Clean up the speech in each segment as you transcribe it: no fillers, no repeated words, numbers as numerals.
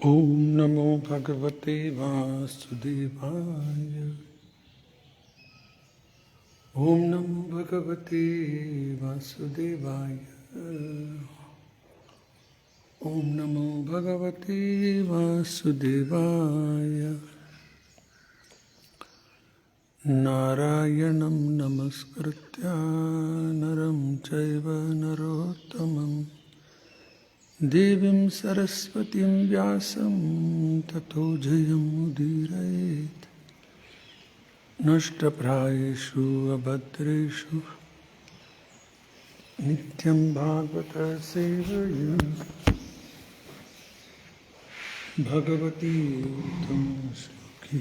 ओम नमो भगवते वासुदेवाय। ओम नमो भगवते वासुदेवाय। ओम नमो भगवते वासुदेवाय। नारायणं नमस्कृत्य नरं चैव नरोत्तमं देवीं सरस्वतीं व्यासं ततो जयमुदीरयेत्। नष्टप्रायेषु अभद्रेषु नित्यं भागवत सेवया भगवती उत्तम श्लोकी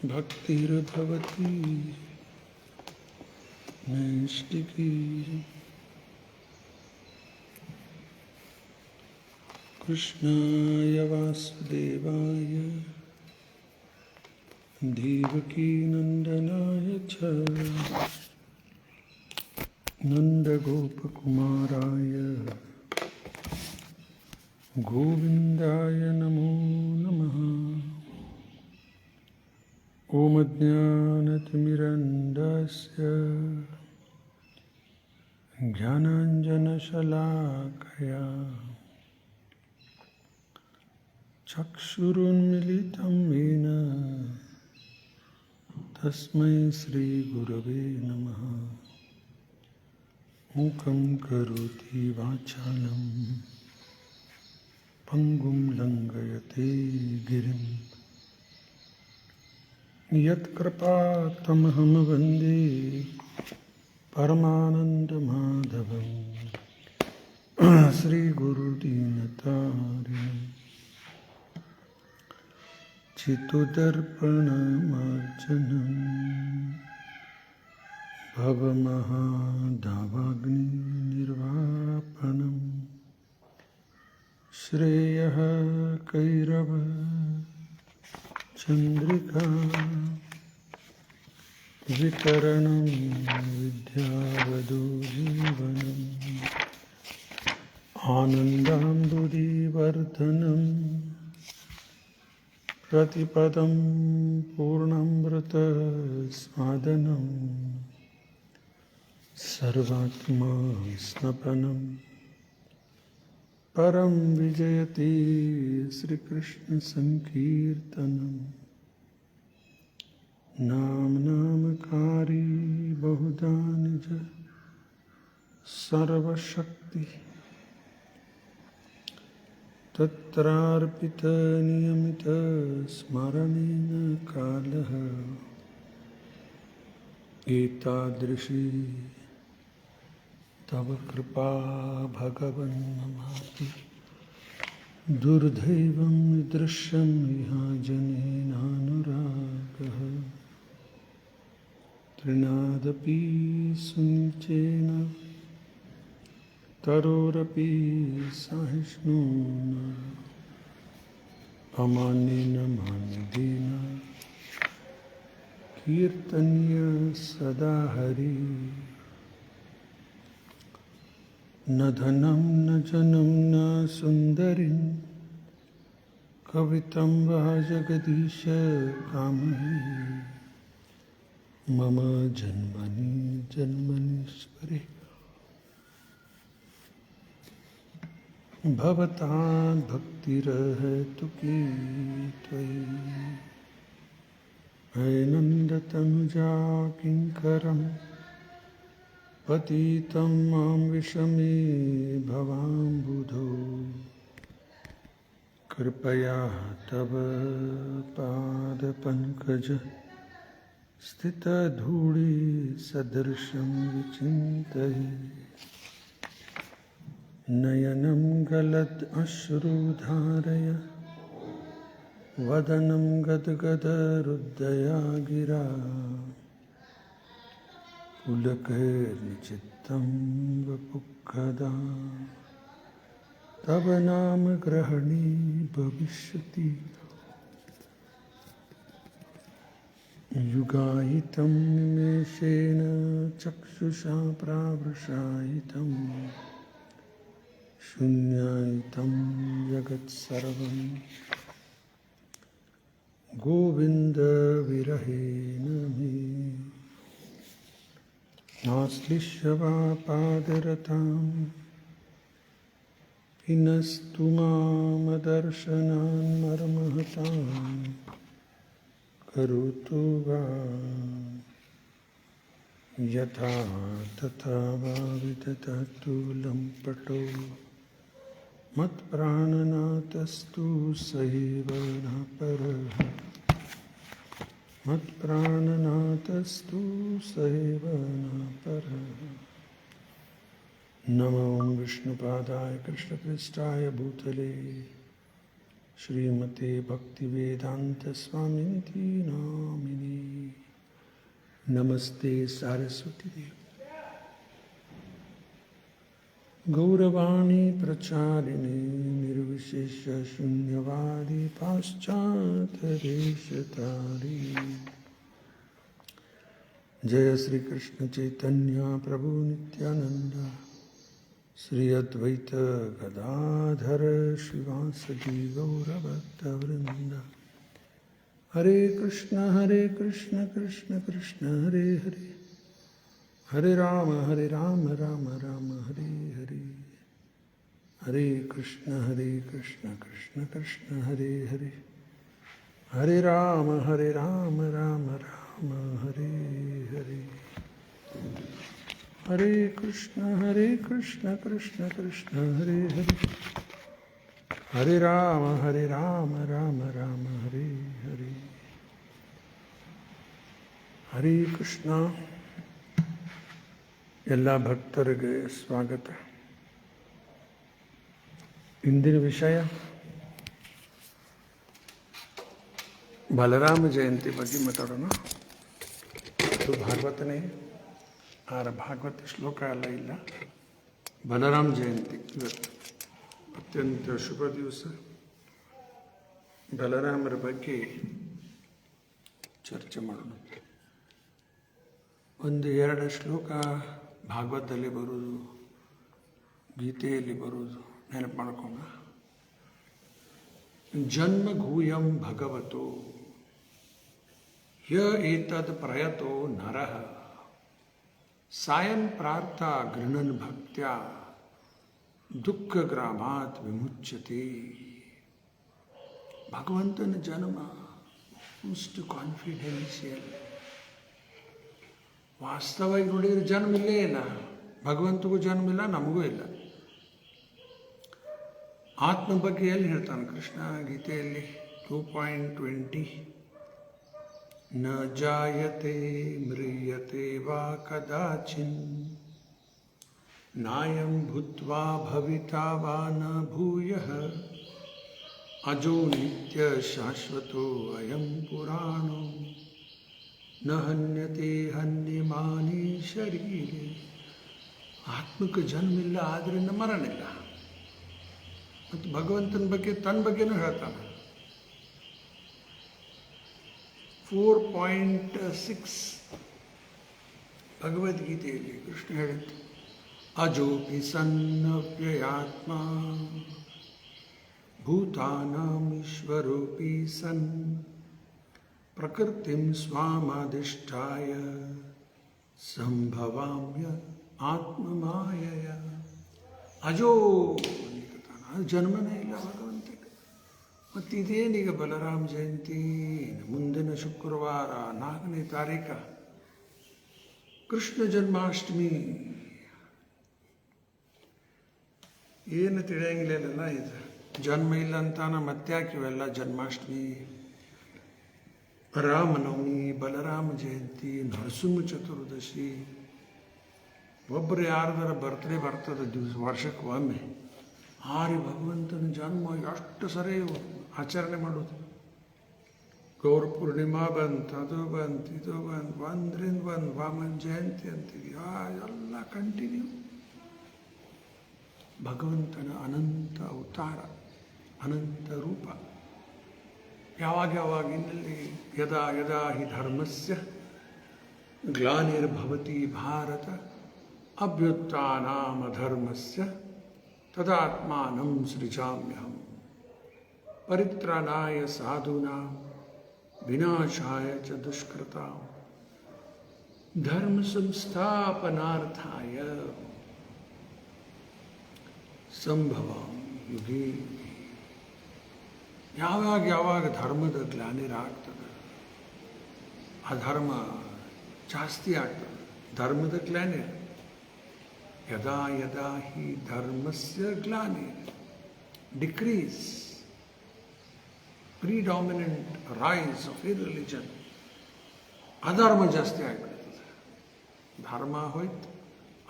भक्तिर्भवती नैष्टिकी। कृष्णाय वासुदेवाय देवकी नंदनाय च नंदगोपकुमाराय गोविन्दाय नमो नमः। ॐ अज्ञानतिमिरन्धस्य ज्ञानाञ्जनशलाकया चक्षुरुन्मिलितं येन तस्मै श्रीगुरवे नमः। मूकं करोति वाचालं पङ्गुं लङ्घयते गिरिं यत्कृपातमहं वन्दे परमानन्दमाधवं श्रीगुरुदीनतारिणम्। चित्तदर्पणमार्जनं भवमहादावाग्निर्वापनं श्रेयः कैरव चन्द्रिका वितरणं विद्यावधूजीवनम् आनन्दाम्बुधिवर्धनम् प्रतिपदं पूर्णामृत स्वादनं सर्वात्मा स्नपनं परं विजयते श्रीकृष्ण संकीर्तनं। नाम नामकारी बहुधा निज सर्वशक्ति तत्रार्पितनियमित स्मरणेन कालः एतादृशी तव कृपा भगवन् ममापि दुर्दैवं दृश्यं विहाजनेनानुरागः। तृणादपि सुनिचेन तरोरपि सहिष्णुना अमान्येन मान्येन कीर्तनीय सदा हरि। न धनं न जनं न सुन्दरीं कवितं वा जगदीश कामहि। मम जन्मनि जन्मनीश्वरे भवतां भक्तिरहेतु की त्वयि। हे नन्दतनुजा किङ्करं पतितं मां विषमे भवाम्बुधौ। कृपया तव पादपङ्कज स्थितधूळि सदृशं विचिन्तये। नयनं गलद अश्रुधारय वदनं गदगदरुद्धया गिरा। पुलकैर्निचित्तं वपुःखदा तव नाम ग्रहणे भविष्यति। युगायितं निमेषेण चक्षुषा प्रावृषायितम् ಶೂನ್ಯೈತಂ ಜಗತ್ಸರ್ವಂ ಗೋವಿಂದ ವಿರಹೇಣ ಮೇ ನಾಸ್ಲಿಷ್ಯ ವಾ ಪಾದರತಾಂ ಹಿನಸ್ತು ಮಾಮದರ್ಶನಾನ್ ಮರ್ಮಹತಾಂ ಕರೋತು ವಾ ಯಥಾ ತಥಾ ವಾ ವಿದಧಾತು ಲಂಪಟೋ ಮತ್ಪ್ರಾಣನಾಥಸ್ತು ಸೈವ ನ ಪರಃ ಮತ್ಪ್ರಾಣನಾಥಸ್ತು ಸೈವ ನ ಪರಃ. ನಮೋ ವಿಷ್ಣುಪಾದಾಯ ಕೃಷ್ಣಪೃಷ್ಠಾಯ ಭೂತಲೆ ಶ್ರೀಮತೆ ಭಕ್ತಿವೇದಾಂತಸ್ವಾಮಿನಿತಿ ನಾಮಿನಿ. ನಮಸ್ತೆ ಸಾರಸ್ವತಿ ದೇವಿ. ಗೌರವಾಣಿ ಪ್ರಚಾರಿಣಿ ನಿರ್ವಿಶೇಷ ಶೂನ್ಯವಾದಿ ಪಾಶ್ಚಾತ್ಯದೇಶತಾರಿ. ಜಯ ಶ್ರೀ ಕೃಷ್ಣ ಚೈತನ್ಯ ಪ್ರಭು ನಿತ್ಯಾನಂದ ಶ್ರೀ ಅದ್ವೈತ ಗದಾಧರ ಶ್ರೀವಾಸದಿ ಗೌರಭಕ್ತವೃಂದ. ಹರೇ ಕೃಷ್ಣ ಕೃಷ್ಣ ಕೃಷ್ಣ ಹರೇ ಹರೇ, ಹರೇ ರಾಮ ರಾಮ ರಾಮ ಹರೇ ಹರೇ. ಹರೇ ಕೃಷ್ಣ ಕೃಷ್ಣ ಕೃಷ್ಣ ಹರೇ ಹರೇ, ಹರೇ ರಾಮ ರಾಮ ರಾಮ ಹರೇ ಹರೇ. ಹರೇ ಕೃಷ್ಣ ಕೃಷ್ಣ ಕೃಷ್ಣ ಹರೇ ಹರೇ, ಹರೇ ರಾಮ ರಾಮ ರಾಮ ಹರೇ ಹರೇ. ಹರೇ ಕೃಷ್ಣ. ಎಲ್ಲ ಭಕ್ತರಿಗೆ ಸ್ವಾಗತ. ಇಂದಿನ ವಿಷಯ ಬಲರಾಮ ಜಯಂತಿ ಬಗ್ಗೆ ಮಾತಾಡೋಣ. ಅದು ಭಾಗವತನೇ, ಆರ ಭಾಗವತ ಶ್ಲೋಕ ಎಲ್ಲ ಇಲ್ಲ. ಬಲರಾಮ ಜಯಂತಿ ಇವತ್ತು ಅತ್ಯಂತ ಶುಭ ದಿವಸ. ಬಲರಾಮರ ಬಗ್ಗೆ ಚರ್ಚೆ ಮಾಡೋಣ. ಒಂದು ಎರಡು ಶ್ಲೋಕ ಭಾಗವತದಲ್ಲಿ ಬರೋದು, ಗೀತೆಯಲ್ಲಿ ಬರೋದು ನೆನಪು ಮಾಡ್ಕೊಂಡ. ಜನ್ಮಗೂಯಂ ಭಗವತೋ ಯ ಏತದ್ ಪ್ರಯತೋ ನರಃ ಸಾಯಂ ಪ್ರಾರ್ಥ ಗೃಣನ್ ಭಕ್ತ್ಯ ದುಃಖಗ್ರಾಮಾತ್ ವಿಮುಚ್ಯತೆ. ಭಗವಂತನ ಜನ್ಮ ಅಷ್ಟು ಕಾನ್ಫಿಡೆನ್ಷಿಯಲ್. ವಾಸ್ತವವಾಗಿ ನೋಡಿದರೆ ಜನ್ಮ ಇಲ್ಲೇ ಇಲ್ಲ. ಭಗವಂತಗೂ ಜನ್ಮ ಇಲ್ಲ, ನಮಗೂ ಇಲ್ಲ. ಆತ್ಮ ಬಗ್ಗೆ ಎಲ್ಲಿ ಹೇಳ್ತಾನೆ ಕೃಷ್ಣ ಗೀತೆಯಲ್ಲಿ 2.20? ನ ಜಾಯತೆ ಮ್ರಿಯತೆ ವಾ ಕದಾಚಿನ್ ನಾಯಂ ಭೂತ್ವಾ ಭವಿತಾ ವಾ ನ ಭೂಯಃ ಅಜೋ ನಿತ್ಯ ಶಾಶ್ವತೋ ಅಯಂ ಪುರಾಣೋ ನ ಹನ್ಯತೆ ಹನ್ಯಮಾನಿ ಶರೀರೆ. ಆತ್ಮಕ್ಕೆ ಜನ್ಮ ಇಲ್ಲ, ಆದ್ದರಿಂದ ಮರಣ ಇಲ್ಲ. ಮತ್ತು ಭಗವಂತನ ಬಗ್ಗೆ ತನ್ನ ಬಗ್ಗೆನೂ ಹೇಳ್ತಾನೆ. 4.6 ಭಗವದ್ಗೀತೆಯಲ್ಲಿ ಕೃಷ್ಣ ಹೇಳಿದ್ದು, ಅಜೋಪಿ ಸನ್ನವ್ಯಯಾತ್ಮ ಭೂತಾನಾಂ ಈಶ್ವರೋಪಿ ಸನ್ ಪ್ರಕೃತಿಂ ಸ್ವಾಮಧಿಷ್ಠಾಯ ಸಂಭವಾಮ್ಯ ಆತ್ಮಮಾಯಯ. ಅಜೋ ಅದು ಜನ್ಮನೇ ಇಲ್ಲ ಭಗವಂತನಿಗೆ. ಮತ್ತು ಇದೇನೀಗ ಬಲರಾಮ ಜಯಂತಿ ಮುಂದಿನ ಶುಕ್ರವಾರ 4ನೇ ತಾರೀಖು ಕೃಷ್ಣ ಜನ್ಮಾಷ್ಟಮಿ. ಏನು ತಿಳಿಯಂಗಿಲ್ಲ ಇದು. ಜನ್ಮ ಇಲ್ಲ ಅಂತಾನ ಮತ್ತ್ಯಾಕೆ ಇವೆಲ್ಲ ಜನ್ಮಾಷ್ಟಮಿ, ರಾಮನವಮಿ, ಬಲರಾಮ ಜಯಂತಿ, ನರಸಿಂಹ ಚತುರ್ದಶಿ. ಒಬ್ಬರು ಯಾರ್ದಾರ ಬರ್ತ್ಡೇ ಬರ್ತದೆ ವರ್ಷಕ್ಕೆ ಒಮ್ಮೆ. ಆರಿ ಭಗವಂತನ ಜನ್ಮ ಎಷ್ಟು ಸರಿ ಆಚರಣೆ ಮಾಡೋದು. ಗೌರ ಪೂರ್ಣಿಮಾ ಬಂತು, ಅದು ಬಂತು, ಇದು ಬಂತು, ಒಂದರಿಂದ ಒಂದು ವಾಮನ ಜಯಂತಿ ಅಂತೀವಿ. ಎಲ್ಲ ಕಂಟಿನ್ಯೂ. ಭಗವಂತನ ಅನಂತ ಅವತಾರ, ಅನಂತ ರೂಪ. ಯಾವಾಗಿನಲ್ಲಿ ಯದಾ ಯದಾ ಹಿ ಧರ್ಮಸ್ಯ ಗ್ಲಾನಿರ್ಭವತಿ ಭಾರತ ಅಭ್ಯುತ್ಥಾನಾಮಧರ್ಮಸ್ಯ ತದಾತ್ಮಾನಂ ಸೃಜಾಮ್ಯಹಂ ಪರಿತ್ರಾಣಾಯ ಸಾಧೂನಾಂ ವಿನಾಶಾಯ ಚ ದುಷ್ಕೃತಾಂ ಧರ್ಮ ಸಂಸ್ಥಾಪನಾರ್ಥಾಯ ಸಂಭವಾಮಿ ಯುಗೇ ಯುಗೇ. ಯಾವಾಗ ಧರ್ಮದ ಗ್ಲಾನಿರಾಗ್ತದೆ, ಅಧರ್ಮ ಜಾಸ್ತಿ ಆಗ್ತದೆ. ಧರ್ಮದ ಗ್ಲಾನಿ ಯದಾ ಯದಾ ಹಿ ಧರ್ಮಸ್ಯ ಗ್ಲಾನಿ decrease, predominant rise of irreligion, ಅಧರ್ಮ ಜಾಸ್ತಿ ಆಗಿಬಿಡ್ತದೆ. ಧರ್ಮ ಹೋಯ್ತು,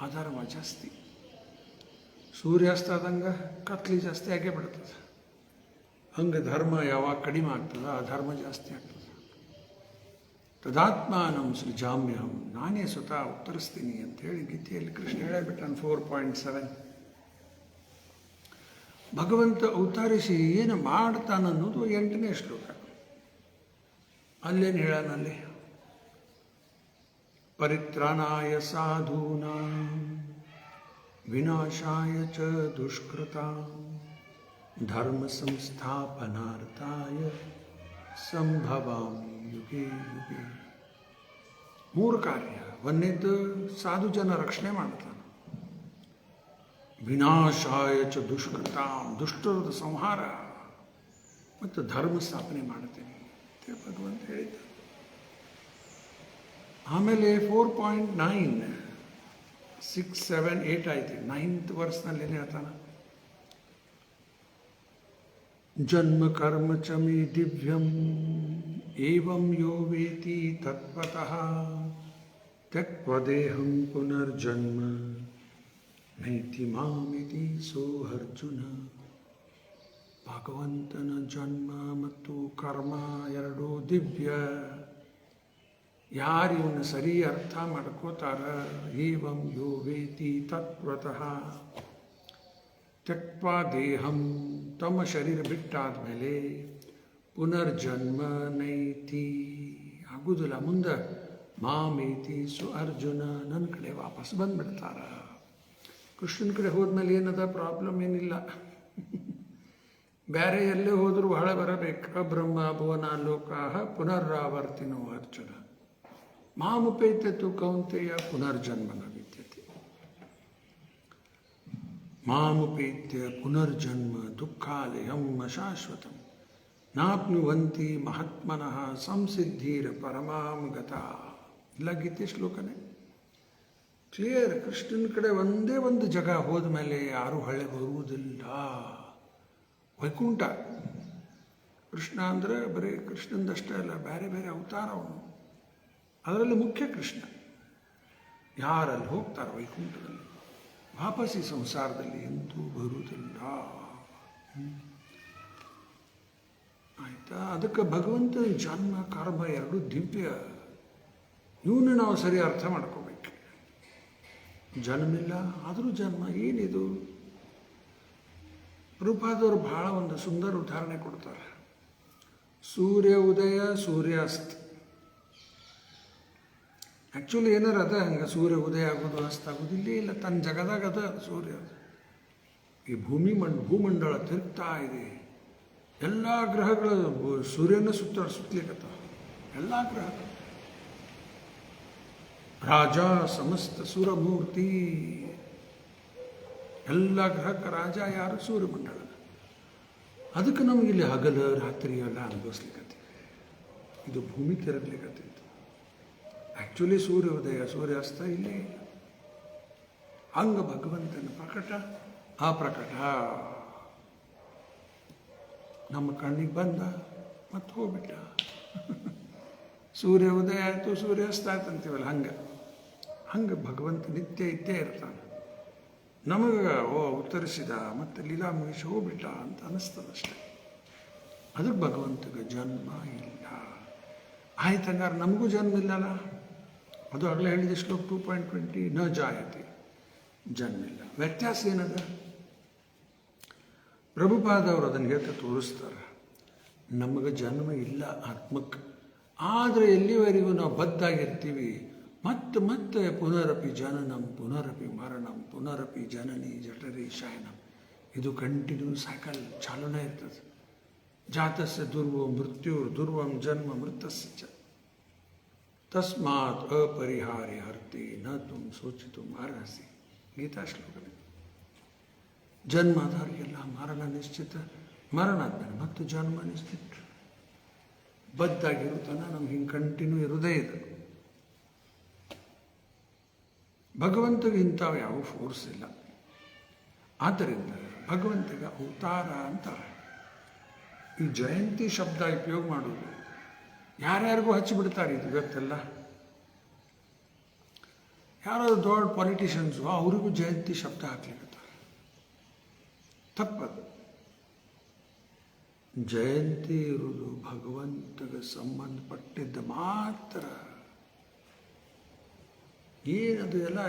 ಅಧರ್ಮ ಜಾಸ್ತಿ. ಸೂರ್ಯಾಸ್ತ ಆದಂಗೆ ಕತ್ಲಿ ಜಾಸ್ತಿ ಆಗೇ ಬಿಡ್ತದೆ. ಹಂಗೆ ಧರ್ಮ ಯಾವಾಗ ಕಡಿಮೆ ಆಗ್ತದೆ, ಅಧರ್ಮ ಜಾಸ್ತಿ ಆಗ್ತದೆ. ತದಾತ್ಮಾನಂ ಸೃಜಾಮ್ಯಹಂ, ನಾನೇ ಸ್ವತಃ ಉತ್ತರಿಸ್ತೀನಿ ಅಂತ ಹೇಳಿ ಗೀತೆಯಲ್ಲಿ ಕೃಷ್ಣ ಹೇಳಿಬಿಟ್ಟಾನೆ 4.7. ಭಗವಂತ ಅವತರಿಸಿ ಏನು ಮಾಡ್ತಾನನ್ನೋದು 8ನೇ ಶ್ಲೋಕ. ಅಲ್ಲೇನು ಹೇಳನಲ್ಲಿ, ಪರಿತ್ರಾಣಾಯ ಸಾಧೂನಾಂ ವಿನಾಶಾಯ ಚ ದುಷ್ಕೃತಾಂ ಧರ್ಮ ಸಂಸ್ಥಾಪನಾರ್ಥಾಯ ಸಂಭವಾಮಿ ಯುಗೇ ಯುಗೇ. 3 ಕಾರ್ಯ. ಒಂದನೇದ್ದು ಸಾಧು ಜನ ರಕ್ಷಣೆ ಮಾಡ್ತಾನೆ. ವಿನಾಶಾಯ ಚ ದುಷ್ಕೃತಾಂ, ದುಷ್ಟರದ ಸಂಹಾರ ಮತ್ತು ಧರ್ಮ ಸ್ಥಾಪನೆ ಮಾಡುತ್ತೇನೆ ಅಂತ ಭಗವಂತ ಹೇಳಿದ್ದ. ಆಮೇಲೆ 4.9 6, 7, 8 ಆಯ್ತು. 9th ವರ್ಸ್ನಲ್ಲಿ ಏನು ಹೇಳ್ತಾನೆ, ಜನ್ಮ ಕರ್ಮ ಚ ಮೇ ದಿವ್ಯಂ ಏವಂ ಯೋ ವೇತಿ ತತ್ವತಃ ತ್ಯಕ್ತ್ವಾ ದೇಹಂ ಪುನರ್ಜನ್ಮ ನೈತಿ ಮಾಮಿತಿ ಸೋಹರ್ಜುನ. ಭಗವಂತನ ಜನ್ಮ ಮತ್ತು ಕರ್ಮ ಎರಡೂ ದಿವ್ಯ. ಯಾರು ಇವನು ಸರಿ ಅರ್ಥ ಮಾಡ್ಕೋತಾರ, ಏವಂ ಯೋ ವೇತಿ ತತ್ವತಃ ತ್ಯಕ್ತ್ವಾ ದೇಹಂ, ತಮ್ಮ ಶರೀರ ಬಿಟ್ಟಾದ ಮೇಲೆ ಪುನರ್ಜನ್ಮ ನೈತಿ, ಆಗುವುದಿಲ್ಲ ಮುಂದೆ, ಮಾಮೇತಿ ಸು ಅರ್ಜುನ, ನನ್ನ ಕಡೆ ವಾಪಸ್ ಬಂದ್ಬಿಡ್ತಾರ. ಕೃಷ್ಣನ ಕಡೆ ಹೋದ್ಮೇಲೆ ಏನದ ಪ್ರಾಬ್ಲಮ್ ಏನಿಲ್ಲ. ಬೇರೆ ಎಲ್ಲೇ ಹೋದರೂ ಬಹಳ ಬರಬೇಕು. ಬ್ರಹ್ಮ ಭುವನ ಲೋಕಾಹ ಪುನರಾವರ್ತಿನೋ ಅರ್ಜುನ ಮಾಮುಪೇತ್ಯತು ಕೌಂತೆಯ ಪುನರ್ಜನ್ಮನ ವಿದ್ಯತೆ. ಮಾಮುಪೇತ್ಯ ಪುನರ್ಜನ್ಮ ದುಃಖಾಲಯಂ ಅಶಾಶ್ವತಂ ನಾಪ್ನುವಂತಿ ಮಹಾತ್ಮನಃ ಸಂಸಿದ್ಧಿರ ಪರಮಾಂ ಗತಾ. ಇಲ್ಲ ಗೀತೆ ಶ್ಲೋಕನೇ ಕ್ಲಿಯರ್. ಕೃಷ್ಣನ ಕಡೆ ಒಂದೇ ಒಂದು ಜಾಗ ಹೋದ ಮೇಲೆ ಯಾರೂ ಹಳೆ ಬರುವುದಿಲ್ಲ. ವೈಕುಂಠ. ಕೃಷ್ಣ ಅಂದರೆ ಬರೀ ಕೃಷ್ಣಂದಷ್ಟೇ ಅಲ್ಲ, ಬೇರೆ ಬೇರೆ ಅವತಾರ ಅವನು. ಅದರಲ್ಲಿ ಮುಖ್ಯ ಕೃಷ್ಣ. ಯಾರಲ್ಲಿ ಹೋಗ್ತಾರೆ ವೈಕುಂಠದಲ್ಲಿ, ವಾಪಸ್ ಈ ಸಂಸಾರದಲ್ಲಿ ಎಂದೂ ಬರುವುದಿಲ್ಲ. ಆಯಿತಾ? ಅದಕ್ಕೆ ಭಗವಂತನ ಜನ್ಮ ಕರ್ಮ ಎರಡೂ ದಿವ್ಯ. ಇವನು ನಾವು ಸರಿ ಅರ್ಥ ಮಾಡ್ಕೋಬೇಕು. ಜನ್ಮಿಲ್ಲ ಆದರೂ ಜನ್ಮ ಏನಿದು? ರೂಪಾದವರು ಬಹಳ ಒಂದು ಸುಂದರ ಉದಾಹರಣೆ ಕೊಡ್ತಾರೆ. ಸೂರ್ಯ ಉದಯ ಸೂರ್ಯಾಸ್ತ. ಆ್ಯಕ್ಚುಲಿ ಏನಾರ ಅದ ಹಂಗೆ ಸೂರ್ಯ ಉದಯ ಆಗೋದು ಅಸ್ತ ಆಗೋದು ಇಲ್ಲೇ ಇಲ್ಲ. ತನ್ನ ಜಗದಾಗ ಅದ ಸೂರ್ಯ. ಈ ಭೂಮಂಡಳ ತಿರುಗ್ತಾ ಇದೆ. ಎಲ್ಲ ಗ್ರಹಗಳು ಸೂರ್ಯನ ಸುತ್ತಲಿಕ್ಕತ್ತಾವ. ಎಲ್ಲ ಗ್ರಹಗಳು. ರಾಜ ಸಮಸ್ತ ಸುರಮೂರ್ತಿ. ಎಲ್ಲ ಗ್ರಹಕ್ಕೆ ರಾಜ ಯಾರು? ಸೂರ್ಯಮಂಡಲ. ಅದಕ್ಕೆ ನಮಗಿಲ್ಲಿ ಹಗಲು ರಾತ್ರಿ ಎಲ್ಲ ಅನುಭವಿಸ್ಲಿಕ್ಕತ್ತೀವಿ. ಇದು ಭೂಮಿ ತಿರುಗ್ಲಿಕ್ಕತ್ತಿತ್ತು. ಆ್ಯಕ್ಚುಲಿ ಸೂರ್ಯೋದಯ ಸೂರ್ಯಾಸ್ತ ಇಲ್ಲೇ ಇಲ್ಲ. ಹಂಗ ಭಗವಂತನ ಪ್ರಕಟ ಅಪ್ರಕಟ ನಮ್ಮ ಕಣ್ಣಿಗೆ ಬಂದ ಮತ್ತು ಹೋಗ್ಬಿಟ್ಟ. ಸೂರ್ಯ ಉದಯ ಆಯಿತು ಸೂರ್ಯಾಸ್ತ ಆಯ್ತು ಅಂತೀವಲ್ಲ, ಹಂಗೆ ಭಗವಂತ ನಿತ್ಯ ಇದ್ದೇ ಇರ್ತಾನೆ. ನಮಗೆ ಉತ್ತರಿಸಿದ ಮತ್ತು ಲೀಲಾ ಮುಗಿಸಿ ಹೋಗ್ಬಿಟ್ಟ ಅಂತ ಅನ್ನಿಸ್ತದಷ್ಟೆ. ಅದಕ್ಕೆ ಭಗವಂತಗೆ ಜನ್ಮ ಇಲ್ಲ. ಆಯ್ತು, ಹಂಗಾರೆ ನಮಗೂ ಜನ್ಮ ಇಲ್ಲಲ್ಲ. ಅದು ಆಗಲೇ ಹೇಳಿದ ಶ್ಲೋಕ 2.20 ನ ಜಾಯತೆ, ಜನ್ಮ ಇಲ್ಲ. ವ್ಯತ್ಯಾಸ ಏನದ? ಪ್ರಭುಪಾದವರು ಅದನ್ನು ಹೇಳ್ತಾ ತೋರಿಸ್ತಾರೆ. ನಮಗೆ ಜನ್ಮ ಇಲ್ಲ ಆತ್ಮಕ್ಕೆ. ಆದರೆ ಎಲ್ಲಿವರೆಗೂ ನಾವು ಬದ್ಧಾಗಿರ್ತೀವಿ, ಮತ್ತೆ ಪುನರಪಿ ಜನನಂ ಪುನರಪಿ ಮರಣಂ ಪುನರಪಿ ಜನನಿ ಜಠರಿ ಶಯನಂ ಇದು ಕಂಟಿನ್ಯೂ ಸೈಕಲ್ ಚಾಲೂನೇ ಇರ್ತದೆ. ಜಾತಸ್ಯ ದುರ್ವೋ ಮೃತ್ಯು ದುರ್ವಂ ಜನ್ಮ ಮೃತಸ್ಯ ಚ ತಸ್ಮಾತ್ ಅಪರಿಹಾರ್ಯ ಹರ್ತಿ ನ ತುಂ ಸೋಚಿತು ಅರ್ಹಸಿ. ಗೀತಾ ಶ್ಲೋಕನೇ. ಜನ್ಮದವರಿಗೆಲ್ಲ ಮರಣ ನಿಶ್ಚಿತ, ಮರಣ ಆದ್ಮೇಲೆ ಮತ್ತು ಜನ್ಮ ನಿಶ್ಚಿತ. ಬದ್ದಾಗಿರುತ್ತಾನ ನಮ್ಗೆ ಹಿಂಗೆ ಕಂಟಿನ್ಯೂ ಇರೋದೇ ಇದೆ. ಭಗವಂತಗೆ ಇಂಥವು ಯಾವ ಫೋರ್ಸ್ ಇಲ್ಲ. ಆದ್ದರಿಂದ ಭಗವಂತಗೆ ಅವತಾರ ಅಂತಾರೆ. ಈ ಜಯಂತಿ ಶಬ್ದ ಉಪಯೋಗ ಮಾಡೋದು ಯಾರ್ಯಾರಿಗೂ ಹಚ್ಚಿಬಿಡ್ತಾರೆ. ಇದು ಇವತ್ತೆಲ್ಲ ಯಾರಾದ್ರು ದೊಡ್ಡ ಪಾಲಿಟಿಷಿಯನ್ಸು ಅವರಿಗೂ ಜಯಂತಿ ಶಬ್ದ ಹಾಕ್ಲಿಕ್ಕತ್ತಾರೆ. ತಪ್ಪದು. ಜಯಂತಿ ಇರುವುದು ಭಗವಂತಗೆ ಸಂಬಂಧಪಟ್ಟಿದ್ದ ಮಾತ್ರ. ಏನದು ಎಲ್ಲ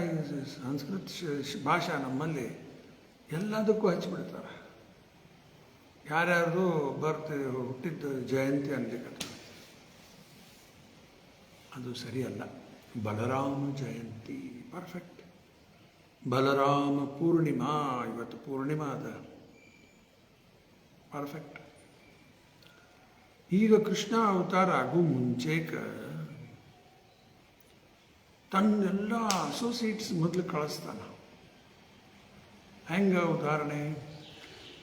ಸಂಸ್ಕೃತ ಭಾಷಾ ನಮ್ಮಲ್ಲಿ ಎಲ್ಲದಕ್ಕೂ ಹಚ್ಚಿಬಿಡ್ತಾರೆ. ಯಾರ್ಯಾರು ಹುಟ್ಟಿದ್ದು ಜಯಂತಿ ಅನ್ಲಿಕ್ಕೆ ಅದು ಸರಿಯಲ್ಲ. ಬಲರಾಮ ಜಯಂತಿ ಪರ್ಫೆಕ್ಟ್. ಬಲರಾಮ ಪೂರ್ಣಿಮಾ, ಇವತ್ತು ಪೂರ್ಣಿಮಾ ಅದ, ಪರ್ಫೆಕ್ಟ್. ಈಗ ಕೃಷ್ಣ ಅವತಾರ ಆಗು ಮುಂಚೆಕ ತನ್ನೆಲ್ಲ ಅಸೋಸಿಯೇಟ್ಸ್ ಮೊದಲು ಕಳಿಸ್ತಾನ. ಹೆಂಗ ಉದಾಹರಣೆ,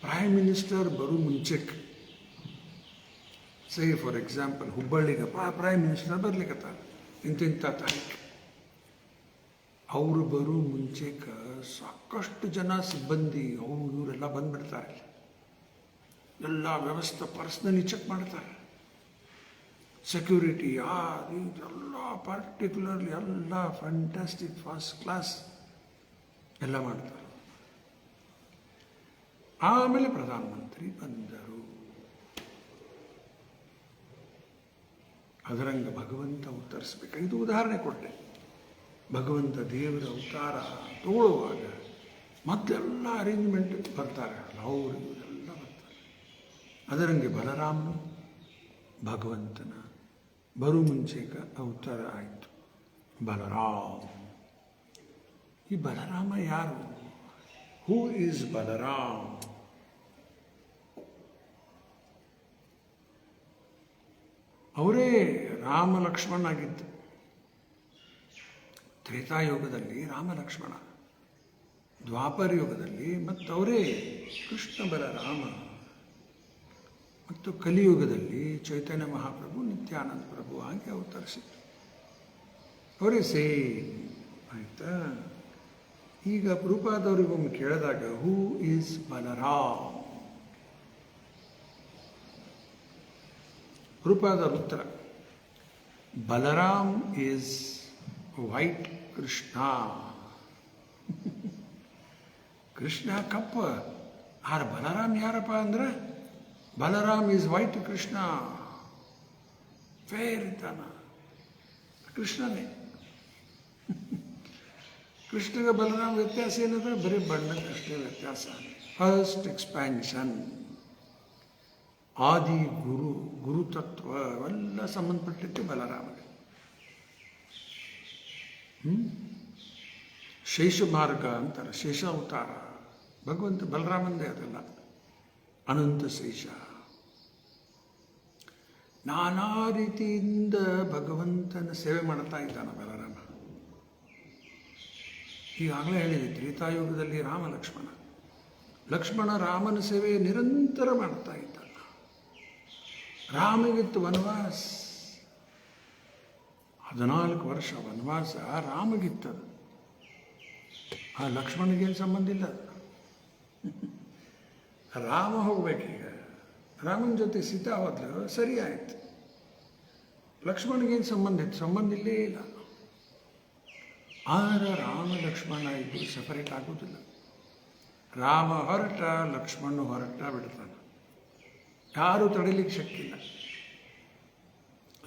ಪ್ರೈಮ್ ಮಿನಿಸ್ಟರ್ ಬರೋ ಮುಂಚೆಕ್ ಸೇ ಫಾರ್ ಎಕ್ಸಾಂಪಲ್ ಹುಬ್ಬಳ್ಳಿಗೆ ಪ್ರೈಮ್ ಮಿನಿಸ್ಟರ್ ಬರ್ಲಿಕ್ಕತ್ತಾರ ಇಂತಿಂಥ ತಾರೀಕು. ಅವರು ಬರೋ ಮುಂಚೆಕ ಸಾಕಷ್ಟು ಜನ ಸಿಬ್ಬಂದಿ ಅವರು ಇವರೆಲ್ಲ ಬಂದ್ಬಿಡ್ತಾರೆ. ಎಲ್ಲ ವ್ಯವಸ್ಥೆ ಪರ್ಸ್ನಲಿ ಚೆಕ್ ಮಾಡ್ತಾರೆ. ಸೆಕ್ಯೂರಿಟಿ ಇದೆಲ್ಲ ಪರ್ಟಿಕ್ಯುಲರ್ಲಿ ಎಲ್ಲ ಫ್ಯಾಂಟಾಸ್ಟಿಕ್ ಫಸ್ಟ್ ಕ್ಲಾಸ್ ಎಲ್ಲ ಮಾಡ್ತಾರೆ. ಆಮೇಲೆ ಪ್ರಧಾನಮಂತ್ರಿ ಬಂದರು. ಅದರಂಗ ಭಗವಂತ ಅವತರಿಸ್ಬೇಕು. ಇದು ಉದಾಹರಣೆ ಕೊಟ್ಟೆ. ಭಗವಂತ ದೇವರ ಅವತಾರ ತಗೊಳ್ಳುವಾಗ ಮೊದಲೆಲ್ಲ ಅರೇಂಜ್ಮೆಂಟ್ ಬರ್ತಾರೆ, ಅವರು ಇವರೆಲ್ಲ ಬರ್ತಾರೆ. ಅದರಂಗೆ ಬಲರಾಮನು ಭಗವಂತನ ಬರು ಮುಂಚೆಗ ಅವತಾರ ಆಯಿತು. ಬಲರಾಮ. ಈ ಬಲರಾಮ ಯಾರು? Who is Balaram? ಅವರೇ ರಾಮ ಲಕ್ಷ್ಮಣ ಆಗಿದ್ದು. ತ್ರೇತಾಯುಗದಲ್ಲಿ ರಾಮ ಲಕ್ಷ್ಮಣ, ದ್ವಾಪರ ಯುಗದಲ್ಲಿ ಮತ್ತವರೇ ಕೃಷ್ಣ ಬಲರಾಮ, ಮತ್ತು ಕಲಿಯುಗದಲ್ಲಿ ಚೈತನ್ಯ ಮಹಾಪ್ರಭು ನಿತ್ಯಾನಂದ ಪ್ರಭು ಆಗಿ ಅವತರಿಸಿದ್ರು. ಅವರೇ ಸೇಮ್ ಆಯ್ತಾ. ಈಗ ಪ್ರಭುಪಾದವರಿಗೊಮ್ಮೆ ಕೇಳಿದಾಗ ಹೂ ಈಸ್ ಬಲರಾಮ್, ಪ್ರಭುಪಾದರ ಉತ್ತರ ಬಲರಾಮ್ ಈಸ್ ವೈಟ್ ಕೃಷ್ಣ. ಕೃಷ್ಣ ಕಪ್ಪ, ಆರ್ ಬಲರಾಮ್ ಯಾರಪ್ಪ ಅಂದ್ರೆ Balaram is white Krishna. Fair ಇದ್ದಾನ ಕೃಷ್ಣನೇ. ಕೃಷ್ಣಗೆ ಬಲರಾಮ್ ವ್ಯತ್ಯಾಸ ಏನಂದ್ರೆ ಬರೀ ಬಣ್ಣಕ್ಕಷ್ಟೇ ವ್ಯತ್ಯಾಸ. ಫಸ್ಟ್ ಎಕ್ಸ್ಪ್ಯಾನ್ಷನ್, ಆದಿ ಗುರುತತ್ವ ಅವೆಲ್ಲ ಸಂಬಂಧಪಟ್ಟಿತ್ತು ಬಲರಾಮಗೆ. ಶೇಷ ಮಾರ್ಗ ಅಂತಾರೆ, ಶೇಷ ಅವತಾರ ಭಗವಂತ ಬಲರಾಮಂದೇ. ಅದೆಲ್ಲ ಅನಂತ ಶೇಷ. ನಾನಾ ರೀತಿಯಿಂದ ಭಗವಂತನ ಸೇವೆ ಮಾಡ್ತಾ ಇದ್ದಾನ ಬಲರಾಮ. ಈಗಾಗಲೇ ಹೇಳಿದೆ, ತ್ರೇತಾಯುಗದಲ್ಲಿ ರಾಮ ಲಕ್ಷ್ಮಣ. ಲಕ್ಷ್ಮಣ ರಾಮನ ಸೇವೆ ನಿರಂತರ ಮಾಡ್ತಾ ಇದ್ದಾನ. ರಾಮಗಿತ್ತು ವನವಾಸ, 14 ವರ್ಷ ವನವಾಸ ರಾಮಗಿತ್ತದು. ಆ ಲಕ್ಷ್ಮಣಗೇನು ಸಂಬಂಧ ಇಲ್ಲ. ರಾಮ ಹೋಗ್ಬೇಕೀಗ, ರಾಮನ ಜೊತೆ ಸೀತಾ ಹೋದ್ಲು, ಸರಿ ಆಯ್ತು. ಲಕ್ಷ್ಮಣಗೇನು ಸಂಬಂಧ ಇತ್ತು? ಸಂಬಂಧ ಇಲ್ಲೇ ಇಲ್ಲ. ಆದರೆ ರಾಮ ಲಕ್ಷ್ಮಣ ಇಬ್ಬರು ಸಪರೇಟ್ ಆಗೋದಿಲ್ಲ. ರಾಮ ಹೊರಟ, ಲಕ್ಷ್ಮಣ ಹೊರಟ ಬಿಡ್ತಾನೆ. ಯಾರೂ ತಡಿಲಿಕ್ಕೆ ಶಕ್ತಿ ಇಲ್ಲ.